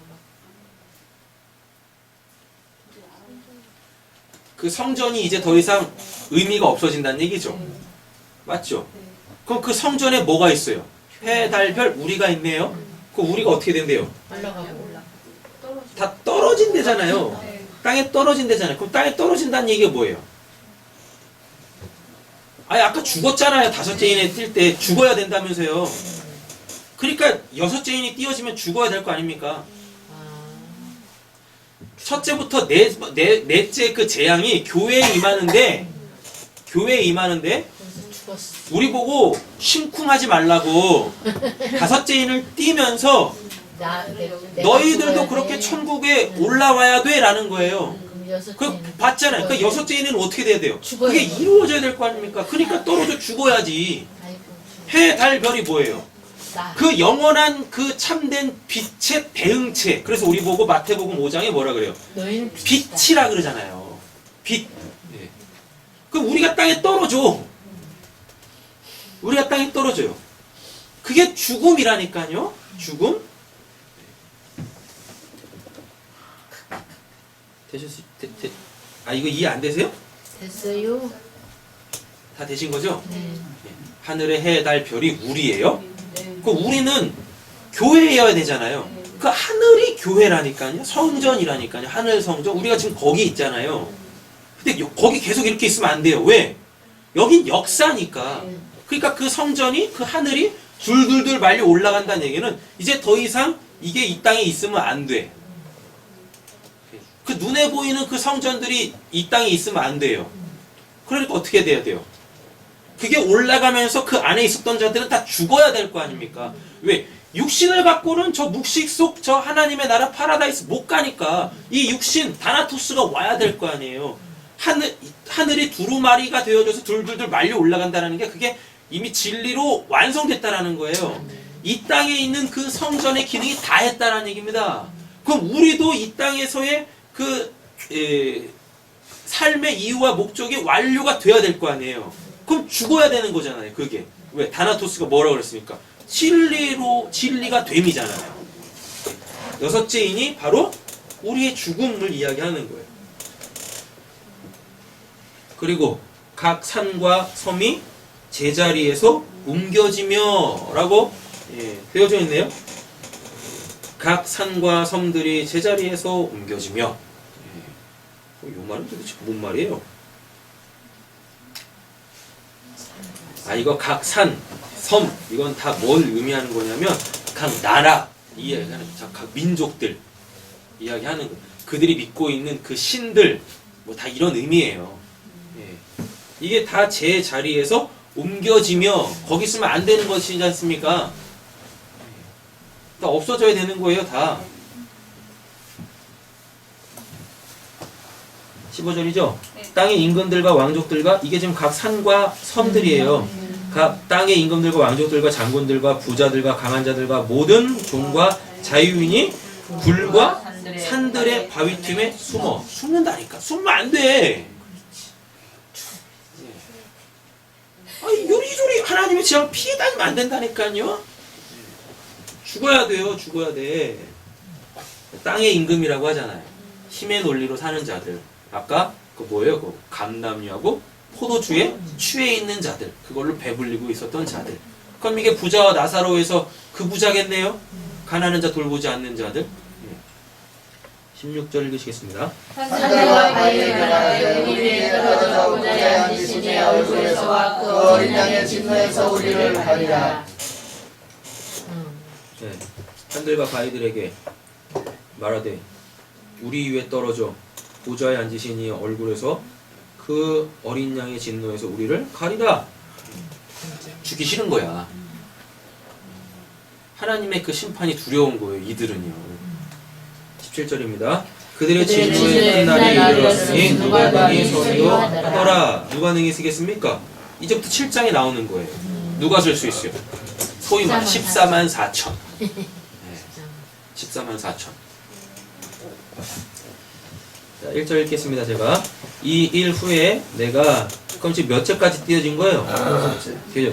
그 성전이 이제 더 이상 의미가 없어진다는 얘기죠. 맞죠? 그럼 그 성전에 뭐가 있어요? 해, 달, 별, 우리가 있네요. 그 우리가 어떻게 된대요? 올라가고. 다 떨어진대잖아요. 땅에 떨어진대잖아요. 그럼 땅에 떨어진다는 얘기가 뭐예요? 아니 아까 죽었잖아요. 다섯째 인에 뛸 때 죽어야 된다면서요. 그러니까 여섯째 인이 띄어지면 죽어야 될 거 아닙니까? 첫째부터 넷째 그 재앙이 교회에 임하는데 그래서 죽었어. 우리 보고 심쿵하지 말라고 다섯째 인을 띄면서 너희들도 그렇게 천국에 올라와야 돼 라는 거예요. 그럼 여섯째. 그 봤잖아요. 그 여섯째 인은 어떻게 돼야 돼요? 죽어야 그게 돼요. 이루어져야 될 거 아닙니까? 그러니까 떨어져 죽어야지. 아이고. 해, 달, 별이 뭐예요? 나. 그 영원한 그 참된 빛의 대응체. 그래서 우리 보고 마태복음 5장에 뭐라 그래요? 너희는 빛이라 그러잖아요. 빛. 예. 그럼 우리가 땅에 떨어져. 우리가 땅에 떨어져요. 그게 죽음이라니까요. 죽음. 아 이거 이해 안 되세요? 됐어요. 다 되신 거죠? 네. 하늘의 해, 달, 별이 우리예요. 그 우리는 교회여야 되잖아요. 그 하늘이 교회라니까요. 성전이라니까요. 하늘 성전. 우리가 지금 거기 있잖아요. 근데 거기 계속 이렇게 있으면 안 돼요. 왜? 여긴 역사니까. 그러니까 그 성전이, 그 하늘이 둘둘둘 말려 올라간다는 얘기는 이제 더 이상 이게 이 땅에 있으면 안 돼. 그 눈에 보이는 그 성전들이 이 땅에 있으면 안 돼요. 그러니까 어떻게 돼야 돼요? 그게 올라가면서 그 안에 있었던 자들은 다 죽어야 될 거 아닙니까? 왜? 육신을 갖고는 저 묵식 속 저 하나님의 나라 파라다이스 못 가니까 이 육신 다나토스가 와야 될 거 아니에요. 하늘이 두루마리가 되어져서 둘둘둘 말려 올라간다는 게 그게 이미 진리로 완성됐다라는 거예요. 이 땅에 있는 그 성전의 기능이 다 했다라는 얘기입니다. 그럼 우리도 이 땅에서의 그 삶의 이유와 목적이 완료가 돼야 될 거 아니에요. 그럼 죽어야 되는 거잖아요. 그게 왜? 다나토스가 뭐라고 그랬습니까? 진리가 됨이잖아요. 여섯째 인이 바로 우리의 죽음을 이야기하는 거예요. 그리고 각 산과 섬이 제자리에서 옮겨지며 라고 되어져 있네요. 각 산과 섬들이 제자리에서 옮겨지며. 이 말은 도대체 뭔 말이에요? 아 이거 각 산, 섬 이건 다 뭘 의미하는 거냐면 각 나라 이야기하는 각 민족들 이야기하는 거. 그들이 믿고 있는 그 신들 뭐 다 이런 의미예요. 예. 이게 다 제 자리에서 옮겨지며 거기 있으면 안 되는 것이지 않습니까? 다 없어져야 되는 거예요, 다. 15절이죠? 땅의 임금들과 왕족들과 이게 지금 각 산과 섬들이에요. 각 땅의 임금들과 왕족들과 장군들과 부자들과 강한 자들과 모든 종과 자유인이 굴과 산들의 바위틈에 숨는다니까. 숨으면 안 돼. 아니, 요리조리 하나님의 지향을 피해 다니면 안 된다니까요. 죽어야 돼요. 죽어야 돼. 땅의 임금이라고 하잖아요. 힘의 논리로 사는 자들. 아까 그 뭐예요? 그 감남류하고 포도주에 취해 있는 자들. 그걸로 배불리고 있었던 자들. 그럼 이게 부자와 나사로에서 그 부자겠네요? 가난한 자 돌보지 않는 자들. 16절 읽으시겠습니다. 하늘과 바위를 가라되 우리 위에 떨어져 보좌에 앉으신 이의 얼굴에서와 그 어린 양의 진노에서 우리를 가리라. 네. 하늘과 바위들에게 말하되 우리 위에 떨어져 보좌에 앉으신 이의 얼굴에서 그 어린 양의 진노에서 우리를 가리라. 죽기 싫은 거야. 하나님의 그 심판이 두려운 거예요. 이들은요. 17절입니다. 그들의 그들의 진노의 진노의 날이 날이 이르렀으니 이르렀으니 누가 누가 능히 능히 서리요 하더라. 하더라. 누가 능히 쓰겠습니까? 이제부터 7장에 나오는 거예요. 누가 설 수 있어요? 소위 말 14만 4천. 14만 4천. 자, 1절 읽겠습니다. 제가 이 일 후에 내가 그럼 지금 몇 절까지 띄어진 거예요?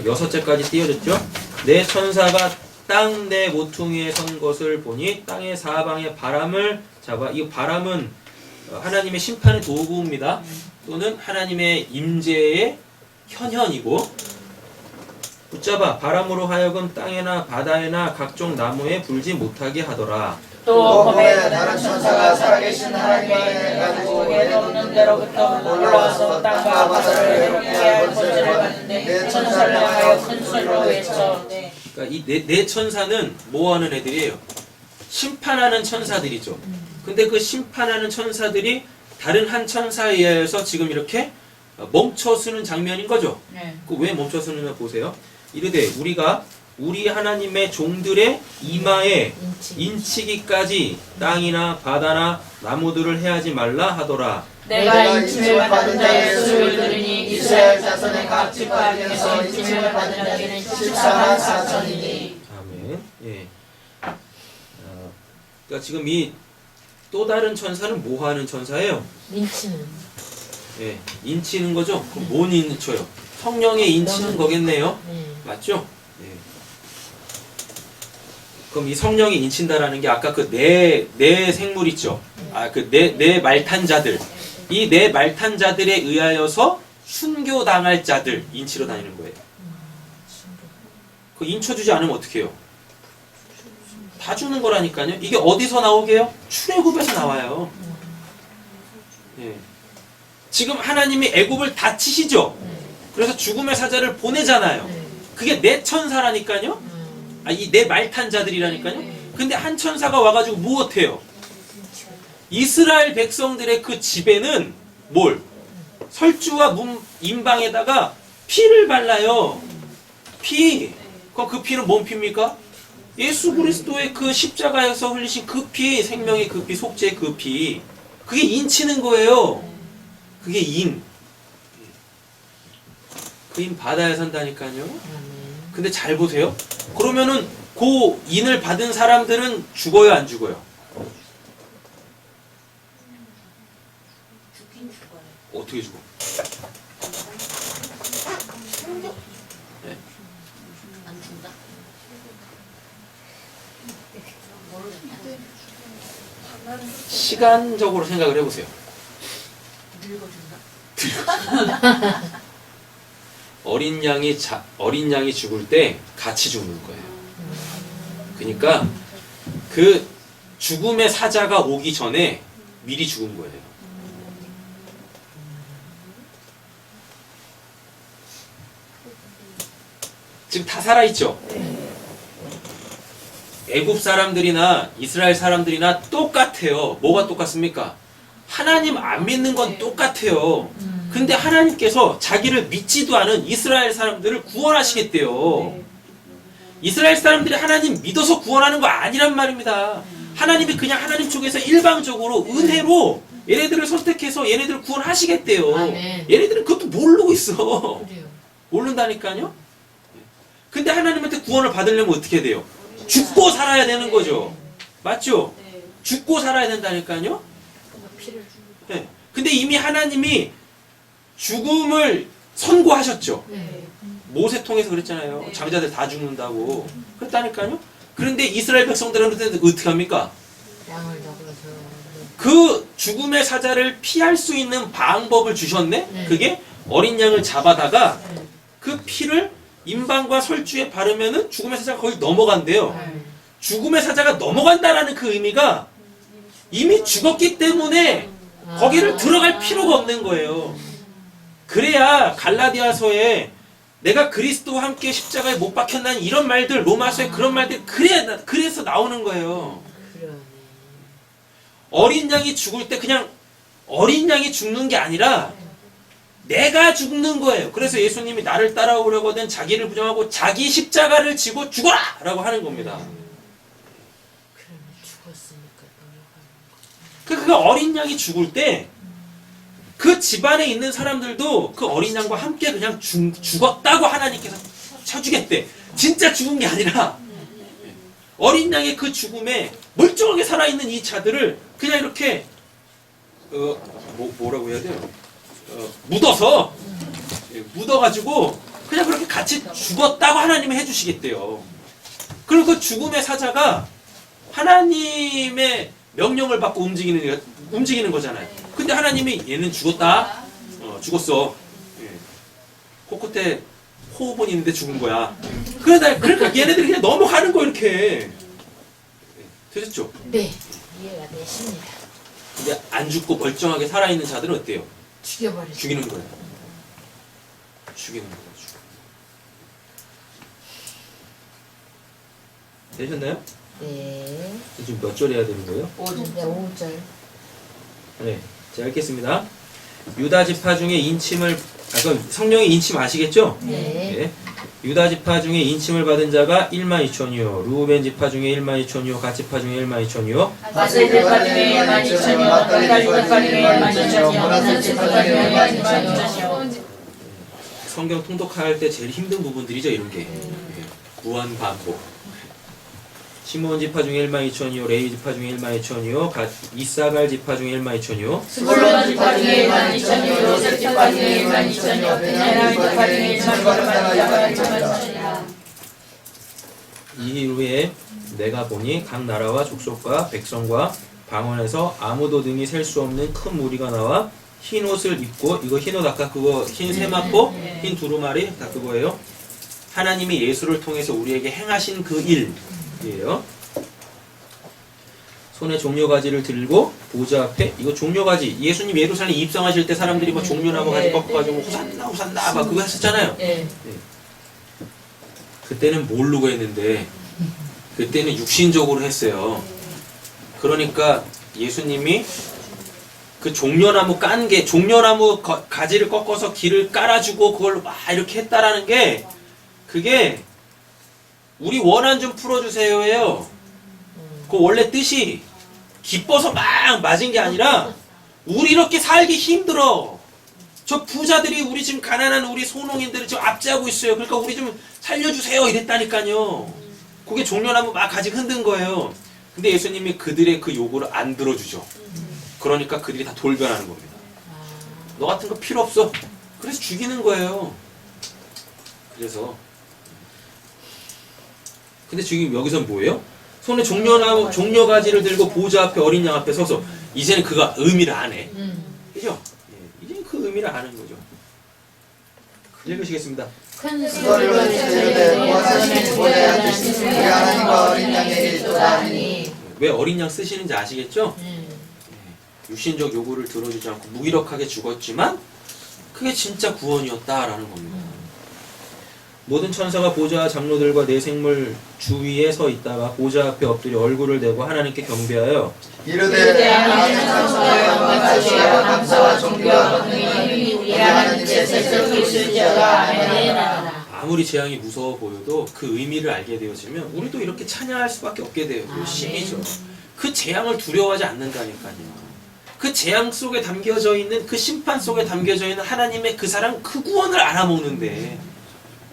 여섯 절까지 띄어졌죠? 내 천사가 땅 내 모퉁이에 선 것을 보니 땅의 사방에 바람을 잡아. 이 바람은 하나님의 심판의 도구입니다. 또는 하나님의 임재의 현현이고, 붙잡아 바람으로 하여금 땅에나 바다에나 각종 나무에 불지 못하게 하더라. 또 범에 다른 천사가 살아계신 하나님의 가지고 내놓는 데로부터 올라와서 땅과 바다를 해롭게 할 권세를 받는데 내 천사를 향하여 큰 소리로 외쳐. 그러니까 이 네 천사는 뭐 하는 애들이에요? 심판하는 천사들이죠. 근데 그 심판하는 천사들이 다른 한 천사에 의해서 지금 이렇게 멈춰서는 장면인 거죠. 그 왜 멈춰서는 보세요. 이르되 우리가 우리 하나님의 종들의 이마에 인치기까지 땅이나 바다나 나무들을 해하지 말라 하더라. 내가 인침을 받은 자의 수를 들으니 이스라엘 자손의 각 지파 중에서 인침을 받은 자는 14만 4천이니. 아멘. 예. 그러니까 지금 이 또 다른 천사는 뭐 하는 천사예요? 인치는. 예, 인치는 거죠. 그럼 뭔 인쳐요? 성령의 인치는 거겠네요. 맞죠? 예. 그럼 이 성령이 인친다라는 게 아까 그 네 생물 있죠. 그 네 말탄자들. 이 네 말탄자들에 의하여서 순교당할 자들 인치러 다니는 거예요. 그 인쳐주지 않으면 어떻게 해요? 다 주는 거라니까요. 이게 어디서 나오게요? 출애굽에서 나와요. 예. 지금 하나님이 애굽을 다 치시죠. 그래서 죽음의 사자를 보내잖아요. 그게 네 천사라니까요. 이 네 말탄자들이라니까요. 근데 한 천사가 와가지고 무엇해요? 이스라엘 백성들의 그 집에는 뭘? 설주와 임방에다가 피를 발라요. 피. 그럼 그 피는 뭔 피입니까? 예수 그리스도의 그 십자가에서 흘리신 그 피, 생명의 그 피, 속죄의 그 피. 그게 인치는 거예요. 그게 인. 그 인 바다에 산다니까요. 근데 잘 보세요. 그러면은 그 인을 받은 사람들은 죽어요, 안 죽어요? 죽긴 죽어요. 어떻게 죽어? 네. 안 죽다. 시간적으로 생각을 해보세요. 늙어준다. 어린 양이 죽을 때 같이 죽는 거예요. 그러니까 그 죽음의 사자가 오기 전에 미리 죽은 거예요. 지금 다 살아있죠? 애굽 사람들이나 이스라엘 사람들이나 똑같아요. 뭐가 똑같습니까? 하나님 안 믿는 건 똑같아요. 근데 하나님께서 자기를 믿지도 않은 이스라엘 사람들을 구원하시겠대요. 이스라엘 사람들이 하나님 믿어서 구원하는 거 아니란 말입니다. 하나님이 그냥 하나님 쪽에서 일방적으로 은혜로 얘네들을 선택해서 얘네들을 구원하시겠대요. 아멘. 얘네들은 그것도 모르고 있어. 그래요. 모른다니까요. 근데 하나님한테 구원을 받으려면 어떻게 돼요? 죽고 살아야 되는 거죠. 맞죠? 죽고 살아야 된다니까요. 네. 근데 이미 하나님이 죽음을 선고하셨죠. 모세 통해서 그랬잖아요. 장자들 다 죽는다고. 그랬다니까요. 그런데 이스라엘 백성들은 어떻게 합니까? 양을 잡아서. 그 죽음의 사자를 피할 수 있는 방법을 주셨네? 그게 어린 양을 잡아다가 그 피를 임방과 설주에 바르면은 죽음의 사자가 거기 넘어간대요. 죽음의 사자가 넘어간다라는 그 의미가 이미 죽었기 때문에 거기를 들어갈 필요가 없는 거예요. 그래야 갈라디아서에 내가 그리스도와 함께 십자가에 못 박혔다는 이런 말들, 로마서에 그런 말들 그래서 나오는 거예요. 어린 양이 죽을 때 그냥 어린 양이 죽는 게 아니라 내가 죽는 거예요. 그래서 예수님이 나를 따라오려거든 자기를 부정하고 자기 십자가를 지고 죽어라! 라고 하는 겁니다. 그러면 죽었으니까 넘어가는 그 어린 양이 죽을 때 그 집안에 있는 사람들도 그 어린 양과 함께 그냥 죽었다고 하나님께서 쳐주겠대. 진짜 죽은 게 아니라 어린 양의 그 죽음에 멀쩡하게 살아있는 이 자들을 그냥 이렇게 뭐라고 해야 돼요? 묻어서 묻어가지고 그냥 그렇게 같이 죽었다고 하나님이 해주시겠대요. 그리고 그 죽음의 사자가 하나님의 명령을 받고 움직이는 거잖아요. 근데 하나님이 얘는 죽었다. 죽었어. 코끝에 호흡은 있는데 죽은 거야. 그러니까 얘네들이 그냥 넘어가는 거 이렇게. 되셨죠? 네, 이해가 되십니다. 근데 안 죽고 멀쩡하게 살아있는 자들은 어때요? 죽여버리죠. 죽이는 거예요. 죽이는 거예요. 되셨나요? 네. 지금 몇 절 해야 되는 거예요? 5절. 네, 자 읽겠습니다. 유다 지파 중에 인침을 그럼 성령의 인침 아시겠죠? 네. 유다 지파 중에 인침을 받은 자가 12,000이요. 루벤 지파 중에 12,000이요. 갓 지파 중에 12,000이요. 마세 지파 중에 12,000이요. 나팔 지파 중에 12,000이요. 문하세 지파 중에 12,000이요. 성경 통독할 때 제일 힘든 부분들이죠, 이런 게. 무한 반복. 시몬 지파 중에 12,000이요. 레위 지파 중에 12,000이요. 이사갈 지파 중에 12,000이요. 스불론 지파 중에 12,000이요. 요셉 지파 중에 12,000이요. 베냐민 지파 중에 12,000이요. 이후에 내가 보니 각 나라와 족속과 백성과 방언에서 아무도 능히 셀 수 없는 큰 무리가 나와 흰 옷을 입고, 이거 흰 옷 아까 그거 흰 세마포, 흰 두루마리 다 그거예요. 하나님이 예수를 통해서 우리에게 행하신 그 일이에요. 손에 종려가지를 들고 보좌 앞에, 이거 종려가지, 예수님 예루살렘 입성하실 때 사람들이 막 종려나무 가지 꺾어가지고 호산나 호산나 막 그거 했었잖아요. 그때는 모르고 했는데 그때는 육신적으로 했어요. 그러니까 예수님이 그 종려나무 깐 게, 종려나무 가지를 꺾어서 길을 깔아주고 그걸로 막 이렇게 했다라는 게, 그게 우리 원한 좀 풀어주세요예요. 그 원래 뜻이 기뻐서 막 맞은 게 아니라 우리 이렇게 살기 힘들어. 저 부자들이 우리 지금 가난한 우리 소농인들을 지금 압제하고 있어요. 그러니까 우리 좀 살려주세요 이랬다니까요. 그게 종려나무 막 가지 흔든 거예요. 근데 예수님이 그들의 그 요구를 안 들어주죠. 그러니까 그들이 다 돌변하는 겁니다. 너 같은 거 필요 없어. 그래서 죽이는 거예요. 그래서 근데 지금 여기선 뭐예요? 손에 종려가지를 들고 보좌 앞에 어린 양 앞에 서서 이제는 그가 의미를 안 해. 그죠? 이제 그 의미를 아는 거죠. 읽으시겠습니다. 큰 소리로 지르되 무엇하시니 보내야 되시니 우리 하나님과 어린 양에게 있도다 하니. 왜 어린 양 쓰시는지 아시겠죠? 육신적 요구를 들어주지 않고 무기력하게 죽었지만 그게 진짜 구원이었다라는 겁니다. 모든 천사가 보좌 장로들과 네 생물 주위에 서 있다가 보좌 앞에 엎드려 얼굴을 대고 하나님께 경배하여 이르되 하나님 천사와 영광과 감사와 존귀와 권능이 우리 하나님께 세세로 있을지어다. 아멘. 아무리 재앙이 무서워 보여도 그 의미를 알게 되어지면 우리도 이렇게 찬양할 수밖에 없게 돼요. 그 심이죠. 그 재앙을 두려워하지 않는다니까요. 그 재앙 속에 담겨져 있는, 그 심판 속에 담겨져 있는 하나님의 그 사랑, 그 구원을 알아먹는데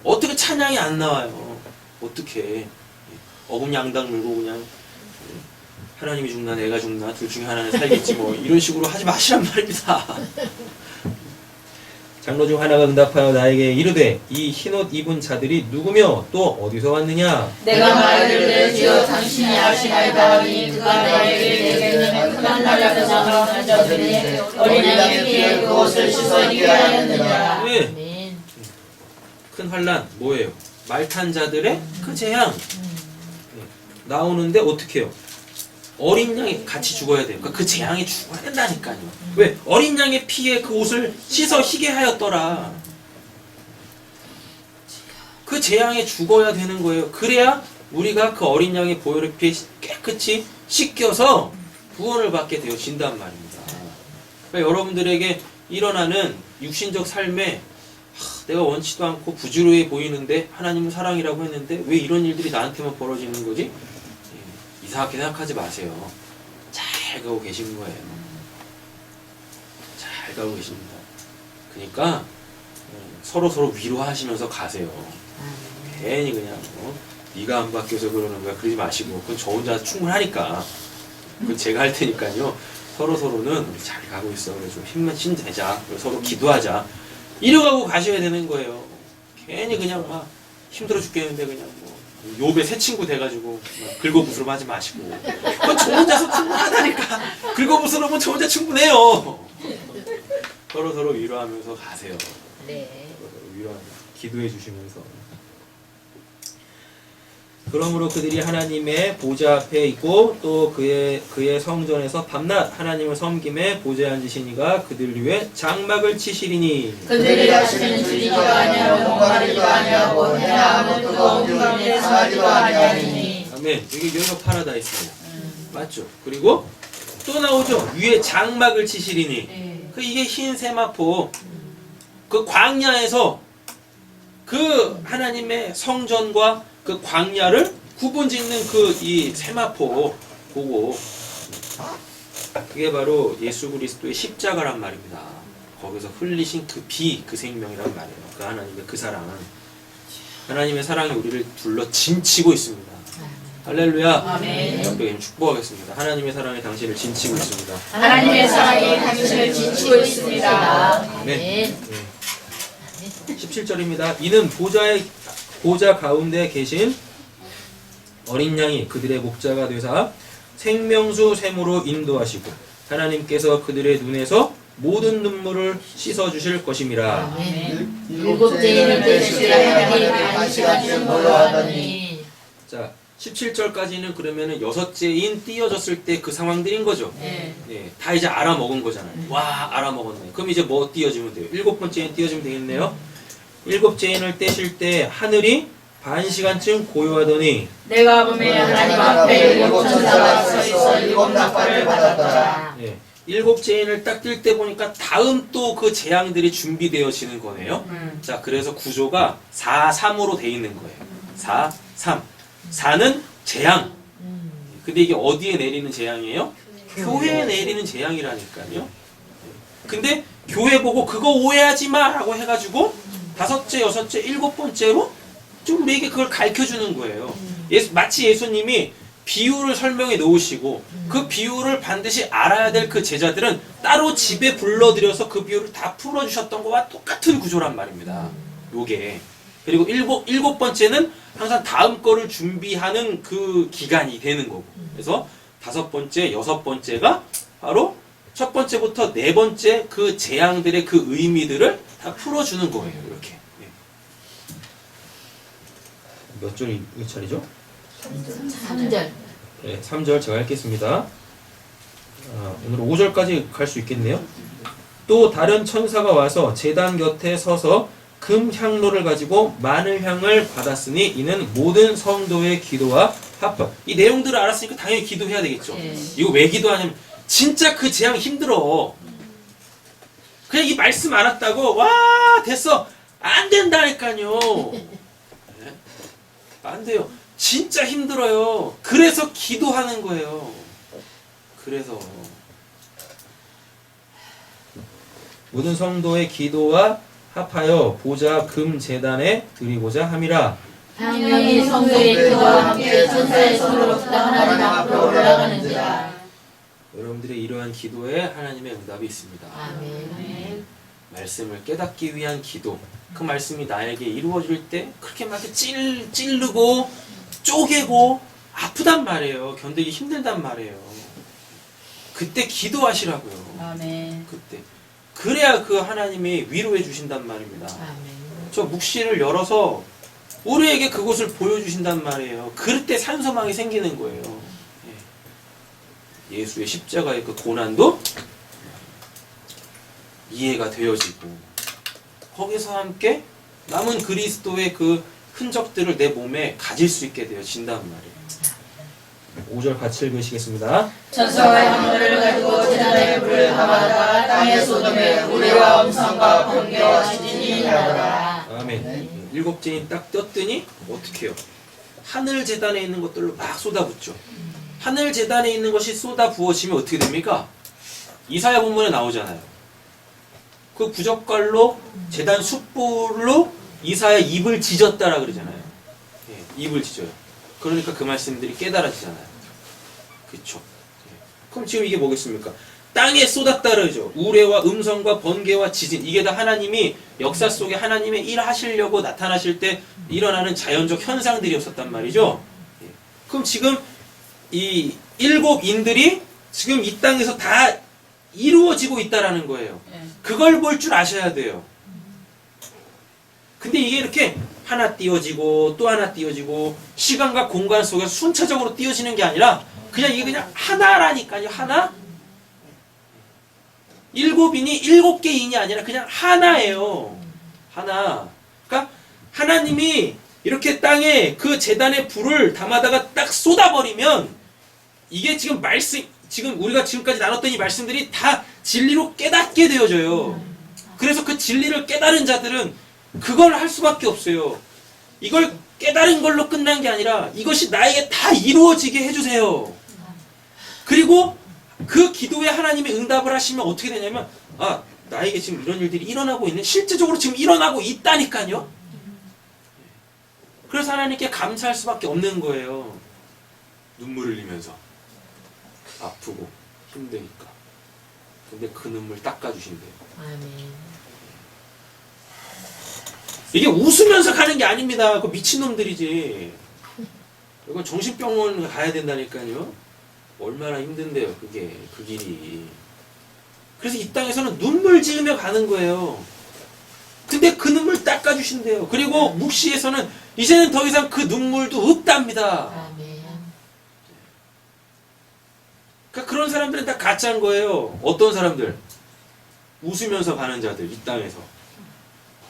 어떻게 찬양이 안 나와요? 어떻게 어금양당 물고 그냥 하나님이 죽나 내가 죽나 둘 중에 하나는 살겠지 뭐 이런 식으로 하지 마시란 말입니다. 장로 중 하나가 응답하여 나에게 이르되 이 흰옷 입은 자들이 누구며 또 어디서 왔느냐? 내가 말하기를 주여 당신이 아시나이다 하니 그가 나에게 내게는 큰 하늘에서 나온 자들이 어린 양의 피에 그 옷을 씻어 입게 하였느니라. 네. 아멘. 큰 환란 뭐예요? 말 탄 자들의 그 재앙 나오는데 어떻게 해요? 어린 양이 같이 죽어야 돼요. 그러니까 그 재앙이 죽어야 된다니까요. 왜? 어린 양의 피에 그 옷을 씻어 희게 하였더라. 그 재앙에 죽어야 되는 거예요. 그래야 우리가 그 어린 양의 보혈의 피에 깨끗이 씻겨서 구원을 받게 되어진단 말입니다. 그러니까 여러분들에게 일어나는 육신적 삶에 내가 원치도 않고 부지런해 보이는데 하나님은 사랑이라고 했는데 왜 이런 일들이 나한테만 벌어지는 거지? 예, 이상하게 생각하지 마세요. 잘 가고 계신 거예요. 잘 가고 계십니다. 그러니까 서로 위로하시면서 가세요. 괜히 그냥 네가 안 바뀌어서 그러는 거야 그러지 마시고 그건 저 혼자 충분하니까 그건 제가 할 테니까요. 서로는 우리 잘 가고 있어. 그래서 좀 힘내자. 서로 기도하자. 이러고 가셔야 되는 거예요. 괜히 그냥 막 힘들어 죽겠는데 그냥 뭐 욥의 새 친구 돼가지고 막 긁어부스럼 하지 마시고 그건 저 혼자서 충분하다니까. 긁어부스럼은 저 혼자 충분해요. 서로 위로하면서 가세요. 네. 위로하면서 기도해 주시면서. 그러므로 그들이 하나님의 보좌 앞에 있고 또 그의 성전에서 밤낮 하나님을 섬김에 보좌에 앉으시니가 그들 위에 장막을 치시리니 그들이 다시는 줄이지도 아니하고 목마르지도 아니하고 해나 아무 뜨거운 기운에 상하지도 아니하리니. 아멘. 이게 영역 파라다이스예요. 맞죠? 그리고 또 나오죠. 위에 장막을 치시리니. 그 이게 흰 세마포. 그 광야에서 그 하나님의 성전과 그 광야를 구분짓는 그 이 세마포 보고 그게 바로 예수 그리스도의 십자가란 말입니다. 거기서 흘리신 그 비, 그 생명이란 말이에요. 그 하나님의 그 사랑은 하나님의 사랑이 우리를 둘러 짐치고 있습니다. 할렐루야. 아멘. 옆에 축복하겠습니다. 하나님의 사랑이 당신을 짐치고 있습니다. 하나님의 사랑이 당신을 지치고 있습니다. 아멘. 17절입니다. 이는 보좌 가운데 계신 어린 양이 그들의 목자가 되사 생명수 샘으로 인도하시고 하나님께서 그들의 눈에서 모든 눈물을 씻어주실 것임이라. 아멘. 일곱째인을 떼시라 하니 한 시간쯤 몰라하더니. 자, 17절까지는 그러면은 여섯째인 띄어졌을 때 그 상황들인 거죠. 네. 네, 다 이제 알아먹은 거잖아요. 와, 알아먹었네. 그럼 이제 뭐 띄어지면 돼요? 일곱 번째인 띄어지면 되겠네요. 일곱째인을 떼실 때 하늘이 반 시간쯤 고요하더니 내가 보매 하나님 앞에 일곱 천사가 서 있어 일곱 나팔을 받았더라. 네, 일곱째인을 딱 뜰 때 보니까 다음 또 그 재앙들이 준비되어지는 거네요. 자, 그래서 구조가 4, 3으로 돼 있는 거예요. 4, 3. 4는 재앙. 근데 이게 어디에 내리는 재앙이에요? 교회에 내리는 재앙이라니까요. 근데 교회 보고 그거 오해하지 마 라고 해가지고 다섯째, 여섯째, 일곱 번째로 좀 우리에게 그걸 가르쳐주는 거예요. 마치 예수님이 비유를 설명해 놓으시고 그 비유를 반드시 알아야 될 그 제자들은 따로 집에 불러들여서 그 비유를 다 풀어주셨던 거와 똑같은 구조란 말입니다. 요게. 그리고 일곱 번째는 항상 다음 거를 준비하는 그 기간이 되는 거고. 그래서 다섯 번째, 여섯 번째가 바로 첫 번째부터 네 번째 그 재앙들의 그 의미들을 다 풀어주는 거예요. 이렇게. 네. 몇 절이 몇 차례죠? 3절. 네, 3절 제가 읽겠습니다. 오늘 5절까지 갈 수 있겠네요. 또 다른 천사가 와서 제단 곁에 서서 금 향로를 가지고 마늘 향을 받았으니 이는 모든 성도의 기도와 합법. 이 내용들을 알았으니까 당연히 기도해야 되겠죠. 이거 왜 기도하냐면 진짜 그 재앙 힘들어. 그냥 이 말씀 알았다고 와 됐어 안 된다니까요. 네? 안 돼요. 진짜 힘들어요. 그래서 기도하는 거예요. 그래서 모든 성도의 기도와 합하여 보좌 금 제단에 드리고자 함이라. 당연히 성도의 기도와 함께 천사의 손으로부터 하나님 앞으로 올라가는지라. 여러분들의 이러한 기도에 하나님의 응답이 있습니다. 아멘. 말씀을 깨닫기 위한 기도. 그 말씀이 나에게 이루어질 때 그렇게 막 찌르고 쪼개고 아프단 말이에요. 견디기 힘들단 말이에요. 그때 기도하시라고요. 아멘. 그때. 그래야 그 하나님이 위로해 주신단 말입니다. 아멘. 저 묵시를 열어서 우리에게 그곳을 보여주신단 말이에요. 그럴 때 산소망이 생기는 거예요. 예수의 십자가의 그 고난도 이해가 되어지고 거기서 함께 남은 그리스도의 그 흔적들을 내 몸에 가질 수 있게 되어진단 말이에요. 5절 같이 읽으시겠습니다. 천사와 향로를 가지고 재단에 불을 감하다가 땅의 소돔에 우리와 음성과 번개와 지진이 나더라. 아멘. 일곱 진이 딱 떴더니 어떻게 해요? 하늘 재단에 있는 것들로 막 쏟아붓죠. 하늘 재단에 있는 것이 쏟아 부어지면 어떻게 됩니까? 이사야 본문에 나오잖아요. 그 부젓갈로 재단 숯불로 이사야 입을 지졌다라 그러잖아요. 예, 입을 지져요. 그러니까 그 말씀들이 깨달아지잖아요. 그렇죠. 예. 그럼 지금 이게 뭐겠습니까? 땅에 쏟았다 그러죠. 우레와 음성과 번개와 지진, 이게 다 하나님이 역사 속에 하나님의 일하시려고 나타나실 때 일어나는 자연적 현상들이었었단 말이죠. 예. 그럼 지금 이 일곱 인들이 지금 이 땅에서 다 이루어지고 있다라는 거예요. 그걸 볼 줄 아셔야 돼요. 근데 이게 이렇게 하나 띄워지고 또 하나 띄워지고 시간과 공간 속에서 순차적으로 띄워지는 게 아니라 그냥 이게 그냥 하나라니까요. 하나. 일곱인이 일곱 개의 인이 아니라 그냥 하나예요. 하나. 그러니까 하나님이 이렇게 땅에 그 제단의 불을 담아다가 딱 쏟아버리면 이게 지금 말씀, 지금 우리가 지금까지 나눴던 이 말씀들이 다 진리로 깨닫게 되어져요. 그래서 그 진리를 깨달은 자들은 그걸 할 수밖에 없어요. 이걸 깨달은 걸로 끝난 게 아니라 이것이 나에게 다 이루어지게 해주세요. 그리고 그 기도에 하나님이 응답을 하시면 어떻게 되냐면, 아, 나에게 지금 이런 일들이 일어나고 있네. 실제적으로 지금 일어나고 있다니까요. 그래서 하나님께 감사할 수밖에 없는 거예요. 눈물을 흘리면서. 아프고 힘드니까. 근데 그 눈물 닦아주신대요. 아멘. 이게 웃으면서 가는 게 아닙니다. 그 미친놈들이지. 이건 정신병원 가야 된다니까요. 얼마나 힘든데요, 그게, 그 길이. 그래서 이 땅에서는 눈물 지으며 가는 거예요. 근데 그 눈물 닦아주신대요. 그리고 묵시에서는 이제는 더 이상 그 눈물도 없답니다. 아멘. 그러니까 그런 사람들은 다 가짜인 거예요. 어떤 사람들? 웃으면서 가는 자들, 이 땅에서.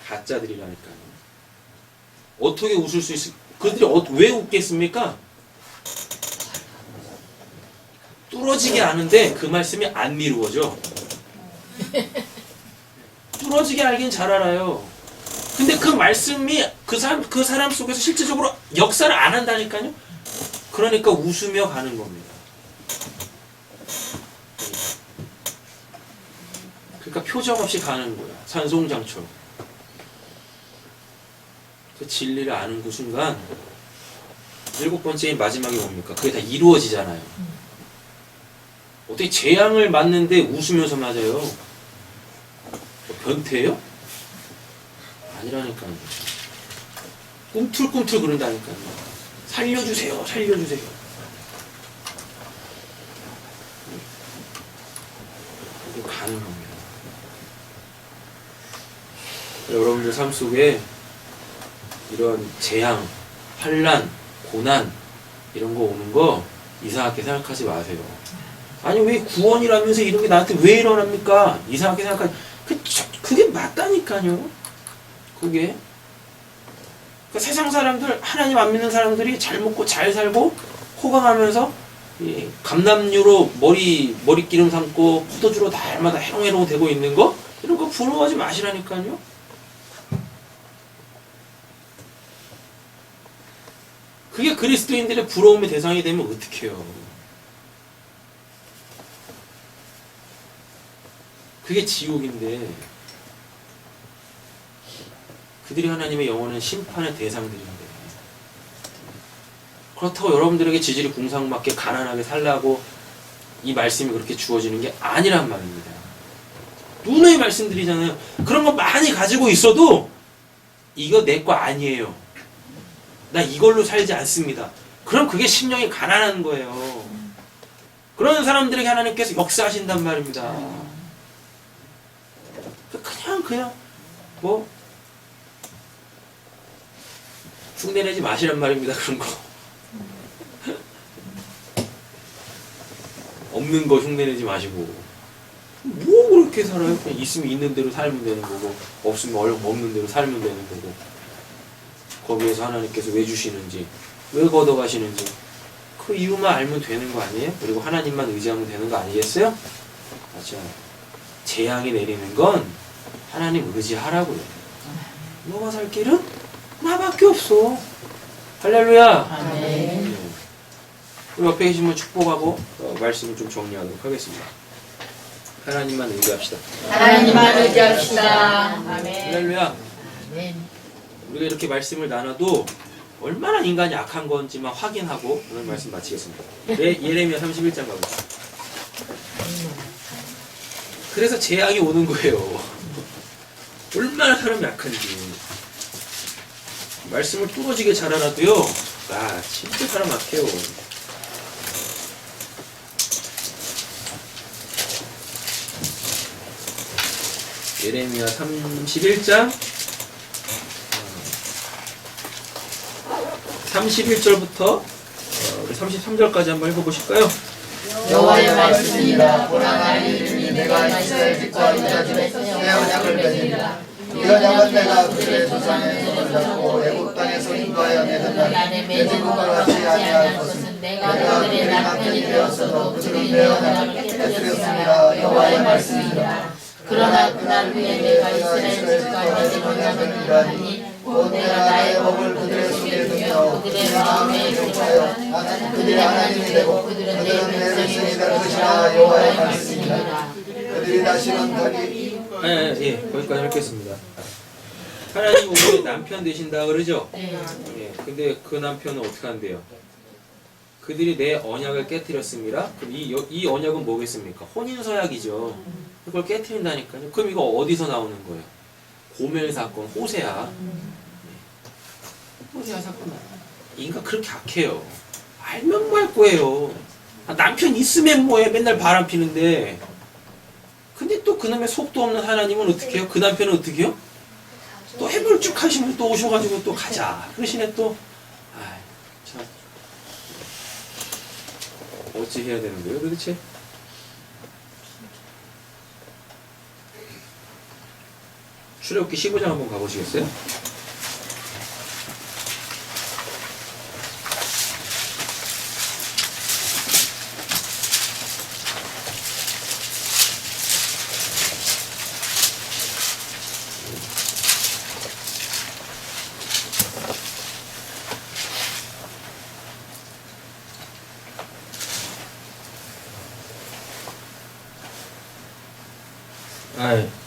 가짜들이라니까요. 어떻게 웃을 수 있을, 그들이 왜 웃겠습니까? 뚫어지게 아는데 그 말씀이 안 이루어져. 뚫어지게 알긴 잘 알아요. 근데 그 말씀이 그 사람 속에서 실제적으로 역사를 안 한다니까요. 그러니까 웃으며 가는 겁니다. 그러니까 표정 없이 가는 거야. 산송장처럼. 그 진리를 아는 그 순간 일곱 번째인 마지막이 뭡니까? 그게 다 이루어지잖아요. 어떻게 재앙을 맞는데 웃으면서 맞아요? 뭐 변태예요? 아니라니까요. 꿈틀꿈틀 그런다니까요. 살려주세요, 살려주세요. 그리고 가는 겁니다. 여러분들 삶 속에 이런 재앙, 환난, 고난 이런 거 오는 거 이상하게 생각하지 마세요. 아니 왜 구원이라면서 이런 게 나한테 왜 일어납니까? 이상하게 생각하지. 그게 맞다니까요. 그게. 그러니까 세상 사람들, 하나님 안 믿는 사람들이 잘 먹고 잘 살고 호강하면서 감남류로 머리기름 삼고 포도주로 날마다 해롱해롱 되고 있는 거 이런 거 부러워하지 마시라니까요. 그게 그리스도인들의 부러움의 대상이 되면 어떡해요. 그게 지옥인데 그들이 하나님의 영원한 심판의 대상들인데 그렇다고 여러분들에게 지질이 궁상맞게 가난하게 살라고 이 말씀이 그렇게 주어지는 게 아니란 말입니다. 누누이 말씀드리잖아요. 그런 거 많이 가지고 있어도 이거 내 거 아니에요. 나 이걸로 살지 않습니다. 그럼 그게 심령이 가난한 거예요. 그런 사람들에게 하나님께서 역사하신단 말입니다. 그냥 뭐 흉내내지 마시란 말입니다. 그런 거 없는 거 흉내내지 마시고 뭐 그렇게 살아요? 그냥 있으면 있는 대로 살면 되는 거고 없으면 없는 대로 살면 되는 거고 거기에서 하나님께서 왜 주시는지 왜 걷어가시는지 그 그 이유만 알면 되는 거 아니에요? 그리고 하나님만 의지하면 되는 거 아니겠어요? 맞죠. 재앙이 내리는 건 하나님 의지하라고요. 너가 살 길은 나밖에 없어. 할렐루야. 아멘. 우리 옆에 계신 분 축복하고 말씀을 좀 정리하도록 하겠습니다. 하나님만 의지합시다. 하나님만 의지합시다. 아멘. 할렐루야. 아멘. 우리가 이렇게 말씀을 나눠도 얼마나 인간이 악한 건지만 확인하고 오늘 말씀 마치겠습니다. 예레미야 31장 가보시죠. 그래서 재앙이 오는 거예요. 얼마나 사람이 약한지. 말씀을 뚫어지게 잘 알아도요. 아, 진짜 사람 약해요. 예레미야 31장 31절부터 33절까지 한번 읽어보실까요? 여호와의 말씀이다. 보라 나를 이르니 내가 이스라엘 집과 유다 집에 새 언약을 맺으리라. 이 언약은 내가 그들의 조상의 손을 잡고 애굽 땅에서 인도하여 내던 날 나를 내 맺은 누구가 것과 같이 같지 아니할 않을 것은 것은 내가 그들의 남편이 되었어도 그들이 내 언약을 깨뜨렸습니다. 여호와의 말씀이다. 그러나 그날 후에 내가 이스라엘 집과 맺은 언약을 이루하니 곧 내가 나의 법을 그들의 속에 두며 그들의 마음에 들어하여 나는 그들의 하나님이 되고 그들은 내 백성이 될 것이라. 여호와의 말씀이다. 그들이 다시는 자기 거기까지 읽겠습니다. 하나님 우리의 남편 되신다 그러죠? 네. 예, 근데 그 남편은 어떻게 한대요? 그들이 내 언약을 깨뜨렸습니다. 그럼 이 언약은 뭐겠습니까? 혼인서약이죠. 그걸 깨뜨린다니까요. 그럼 이거 어디서 나오는 거예요? 고멜 사건, 호세아. 호세아 사건. 인간 그렇게 악해요. 알면 뭐 할 거예요. 남편 있으면 뭐해? 맨날 바람 피는데. 근데 또 그놈의 속도 없는 하나님은 어떻게 해요? 그 남편은 어떻게 해요? 또 해볼 쭉 하시면 또 오셔가지고 또 가자. 그러시네 또. 아이, 참. 어찌 해야 되는 거예요 도대체? 출애굽기 15장 한번 가보시겠어요?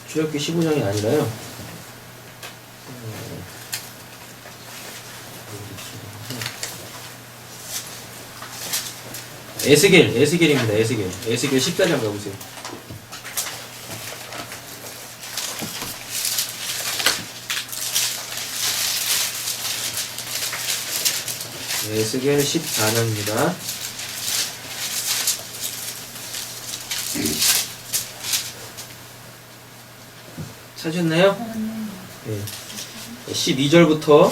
출애굽기 15장이 아니라요. 에스겔입니다. 에스겔 14장 가보세요. 에스겔 14장입니다. 찾으셨나요? 네. 12절부터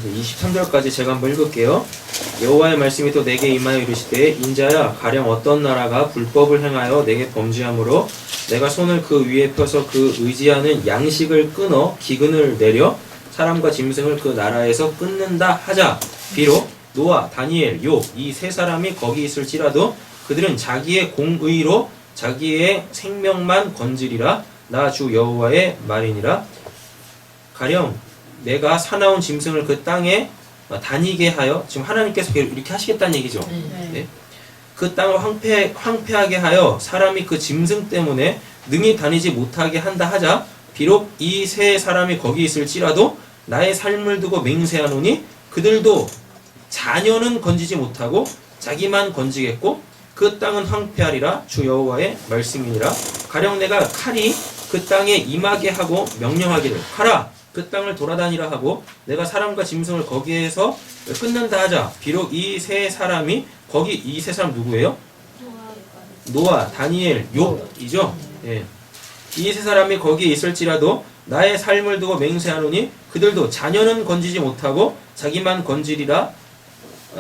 23절까지 제가 한번 읽을게요. 여호와의 말씀이 또 내게 임하여 이르시되 인자야 가령 어떤 나라가 불법을 행하여 내게 범죄함으로 내가 손을 그 위에 펴서 그 의지하는 양식을 끊어 기근을 내려 사람과 짐승을 그 나라에서 끊는다 하자. 비록 노아, 다니엘, 욥 이 세 사람이 거기 있을지라도 그들은 자기의 공의로 자기의 생명만 건지리라. 나 주 여호와의 말이니라. 가령 내가 사나운 짐승을 그 땅에 다니게 하여, 지금 하나님께서 이렇게 하시겠다는 얘기죠. 네. 그 땅을 황폐하게 하여 사람이 그 짐승 때문에 능히 다니지 못하게 한다 하자. 비록 이 세 사람이 거기 있을지라도 나의 삶을 두고 맹세하노니 그들도 자녀는 건지지 못하고 자기만 건지겠고 그 땅은 황폐하리라. 주 여호와의 말씀이니라. 가령 내가 칼이 그 땅에 임하게 하고 명령하기를 가라 그 땅을 돌아다니라 하고 내가 사람과 짐승을 거기에서 끊는다 하자. 비록 이 세 사람이 거기, 이 세 사람 누구예요? 노아, 다니엘, 욥이죠. 예. 이 세 사람이 거기에 있을지라도 나의 삶을 두고 맹세하노니 그들도 자녀는 건지지 못하고 자기만 건지리라.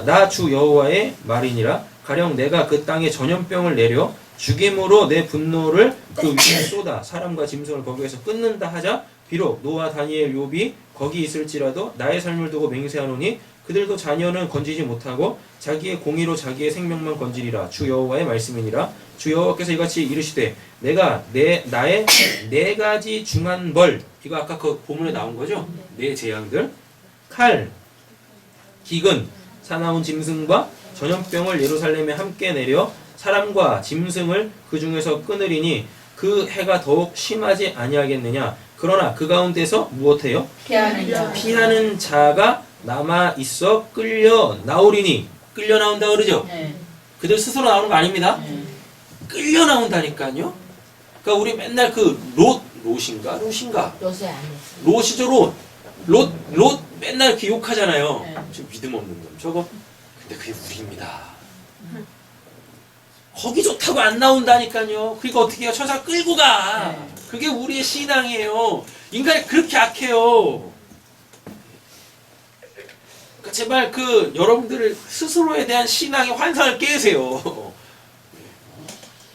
나 주 여호와의 말이니라. 가령 내가 그 땅에 전염병을 내려 죽임으로 내 분노를 그 위에 쏟아 사람과 짐승을 거기에서 끊는다 하자. 비록 노아, 다니엘, 욥이 거기 있을지라도 나의 삶을 두고 맹세하노니 그들도 자녀는 건지지 못하고 자기의 공의로 자기의 생명만 건지리라. 주 여호와의 말씀이니라. 주 여호와께서 이같이 이르시되 내가 나의 네 가지 중한 벌, 이거 아까 그 본문에 나온 거죠? 네 재앙들, 칼, 기근, 사나운 짐승과 전염병을 예루살렘에 함께 내려 사람과 짐승을 그 중에서 끊으리니 그 해가 더욱 심하지 아니하겠느냐. 그러나 그 가운데서 무엇해요? 피하는 자가 남아 있어 끌려 나오리니. 끌려 나온다 그러죠? 네. 그들 스스로 나오는 거 아닙니다. 네. 끌려 나온다니까요. 그러니까 우리 맨날 그 롯인가 요새 안 해. 롯이죠. 롯 맨날 이렇게 욕하잖아요. 네. 저 믿음 없는 놈 저거. 근데 그게 우리입니다. 거기 좋다고 안 나온다니까요. 그러니까 어떻게 해요? 천사 끌고 가. 네. 그게 우리의 신앙이에요. 인간이 그렇게 약해요. 그러니까 제발 그 여러분들 스스로에 대한 신앙의 환상을 깨세요.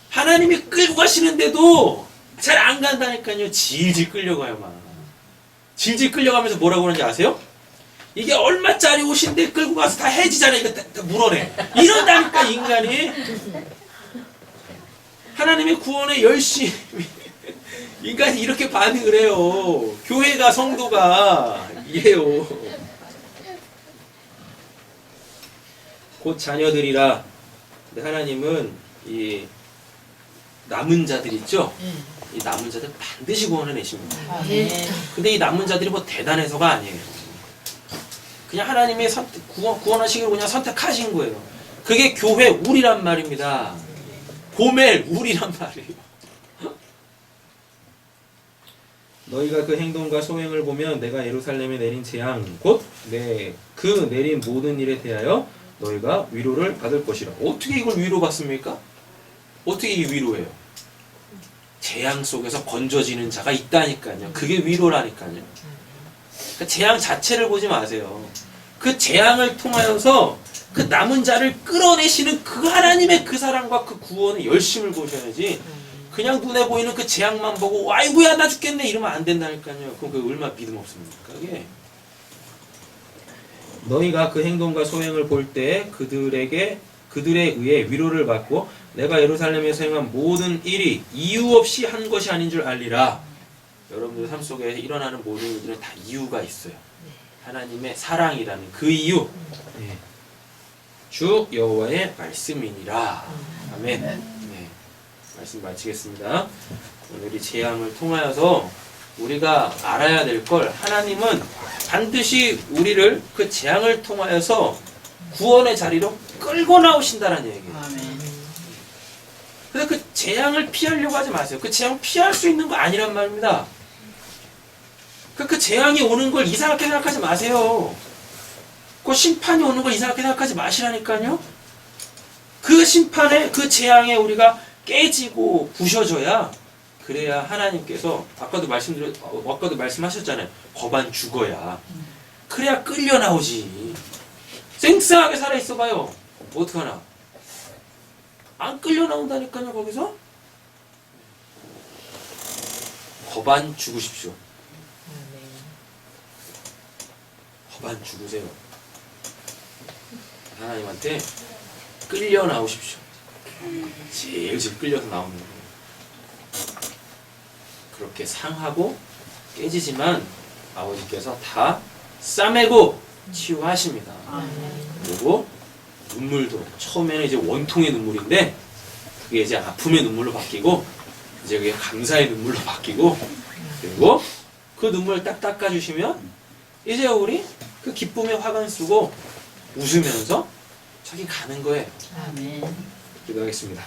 하나님이 끌고 가시는데도 잘 안 간다니까요. 질질 끌려가요, 막. 질질 끌려가면서 뭐라고 그러는지 아세요? 이게 얼마짜리 옷인데 끌고 가서 다 해지잖아. 이거 다 물어내. 이런다니까, 인간이. 하나님의 구원에 열심히. 인간이 이렇게 반응을 해요. 교회가, 성도가. 이래요. 곧 자녀들이라. 근데 하나님은 이 남은 자들 있죠? 이 남은 자들 반드시 구원해 내십니다. 근데 이 남은 자들이 뭐 대단해서가 아니에요. 그냥 하나님의 구원하시기로 그냥 선택하신 거예요. 그게 교회 우리란 말입니다. 고멜 우리란 말이에요. 너희가 그 행동과 소행을 보면 내가 예루살렘에 내린 재앙 곧 그 내린 모든 일에 대하여 너희가 위로를 받을 것이라. 어떻게 이걸 위로받습니까? 어떻게 이게 위로예요? 재앙 속에서 건져지는 자가 있다니까요. 그게 위로라니까요. 그러니까 재앙 자체를 보지 마세요. 그 재앙을 통하여서 그 남은 자를 끌어내시는 그 하나님의 그 사랑과 그 구원의 열심을 보셔야지, 그냥 눈에 보이는 그 재앙만 보고 아이고야 나 죽겠네 이러면 안 된다니까요. 그럼 그 얼마나 믿음 없습니까? 그게 너희가 그 행동과 소행을 볼 때 그들에 의해 위로를 받고 내가 예루살렘에서 행한 모든 일이 이유 없이 한 것이 아닌 줄 알리라. 여러분들 삶 속에 일어나는 모든 일들은 다 이유가 있어요. 하나님의 사랑이라는 그 이유. 네. 주 여호와의 말씀이니라. 아멘. 네. 말씀 마치겠습니다. 오늘 이 재앙을 통하여서 우리가 알아야 될 걸, 하나님은 반드시 우리를 그 재앙을 통하여서 구원의 자리로 끌고 나오신다는 얘기예요. 아멘. 그래서 그 재앙을 피하려고 하지 마세요. 그 재앙 피할 수 있는 거 아니란 말입니다. 그 재앙이 오는 걸 이상하게 생각하지 마세요. 그 심판이 오는 걸 이상하게 생각하지 마시라니까요. 그 심판에, 그 재앙에 우리가 깨지고 부셔져야, 그래야 하나님께서 아까도 말씀하셨잖아요. 거반 죽어야. 그래야 끌려 나오지. 쌩쌩하게 살아 있어봐요. 어떡하나? 안 끌려 나온다니까요. 거기서 거반 죽으십시오. 거반 죽으세요. 하나님한테 끌려 나오십시오. 제일 끌려서 나오는 거예요. 그렇게 상하고 깨지지만 아버지께서 다 싸매고 치유하십니다. 그리고 눈물도 처음에는 이제 원통의 눈물인데 그게 이제 아픔의 눈물로 바뀌고 이제 그게 감사의 눈물로 바뀌고, 그리고 그 눈물 딱 닦아주시면 이제 우리 그 기쁨의 화관 쓰고 웃으면서 저기 가는 거예요. 아멘. 기도하겠습니다.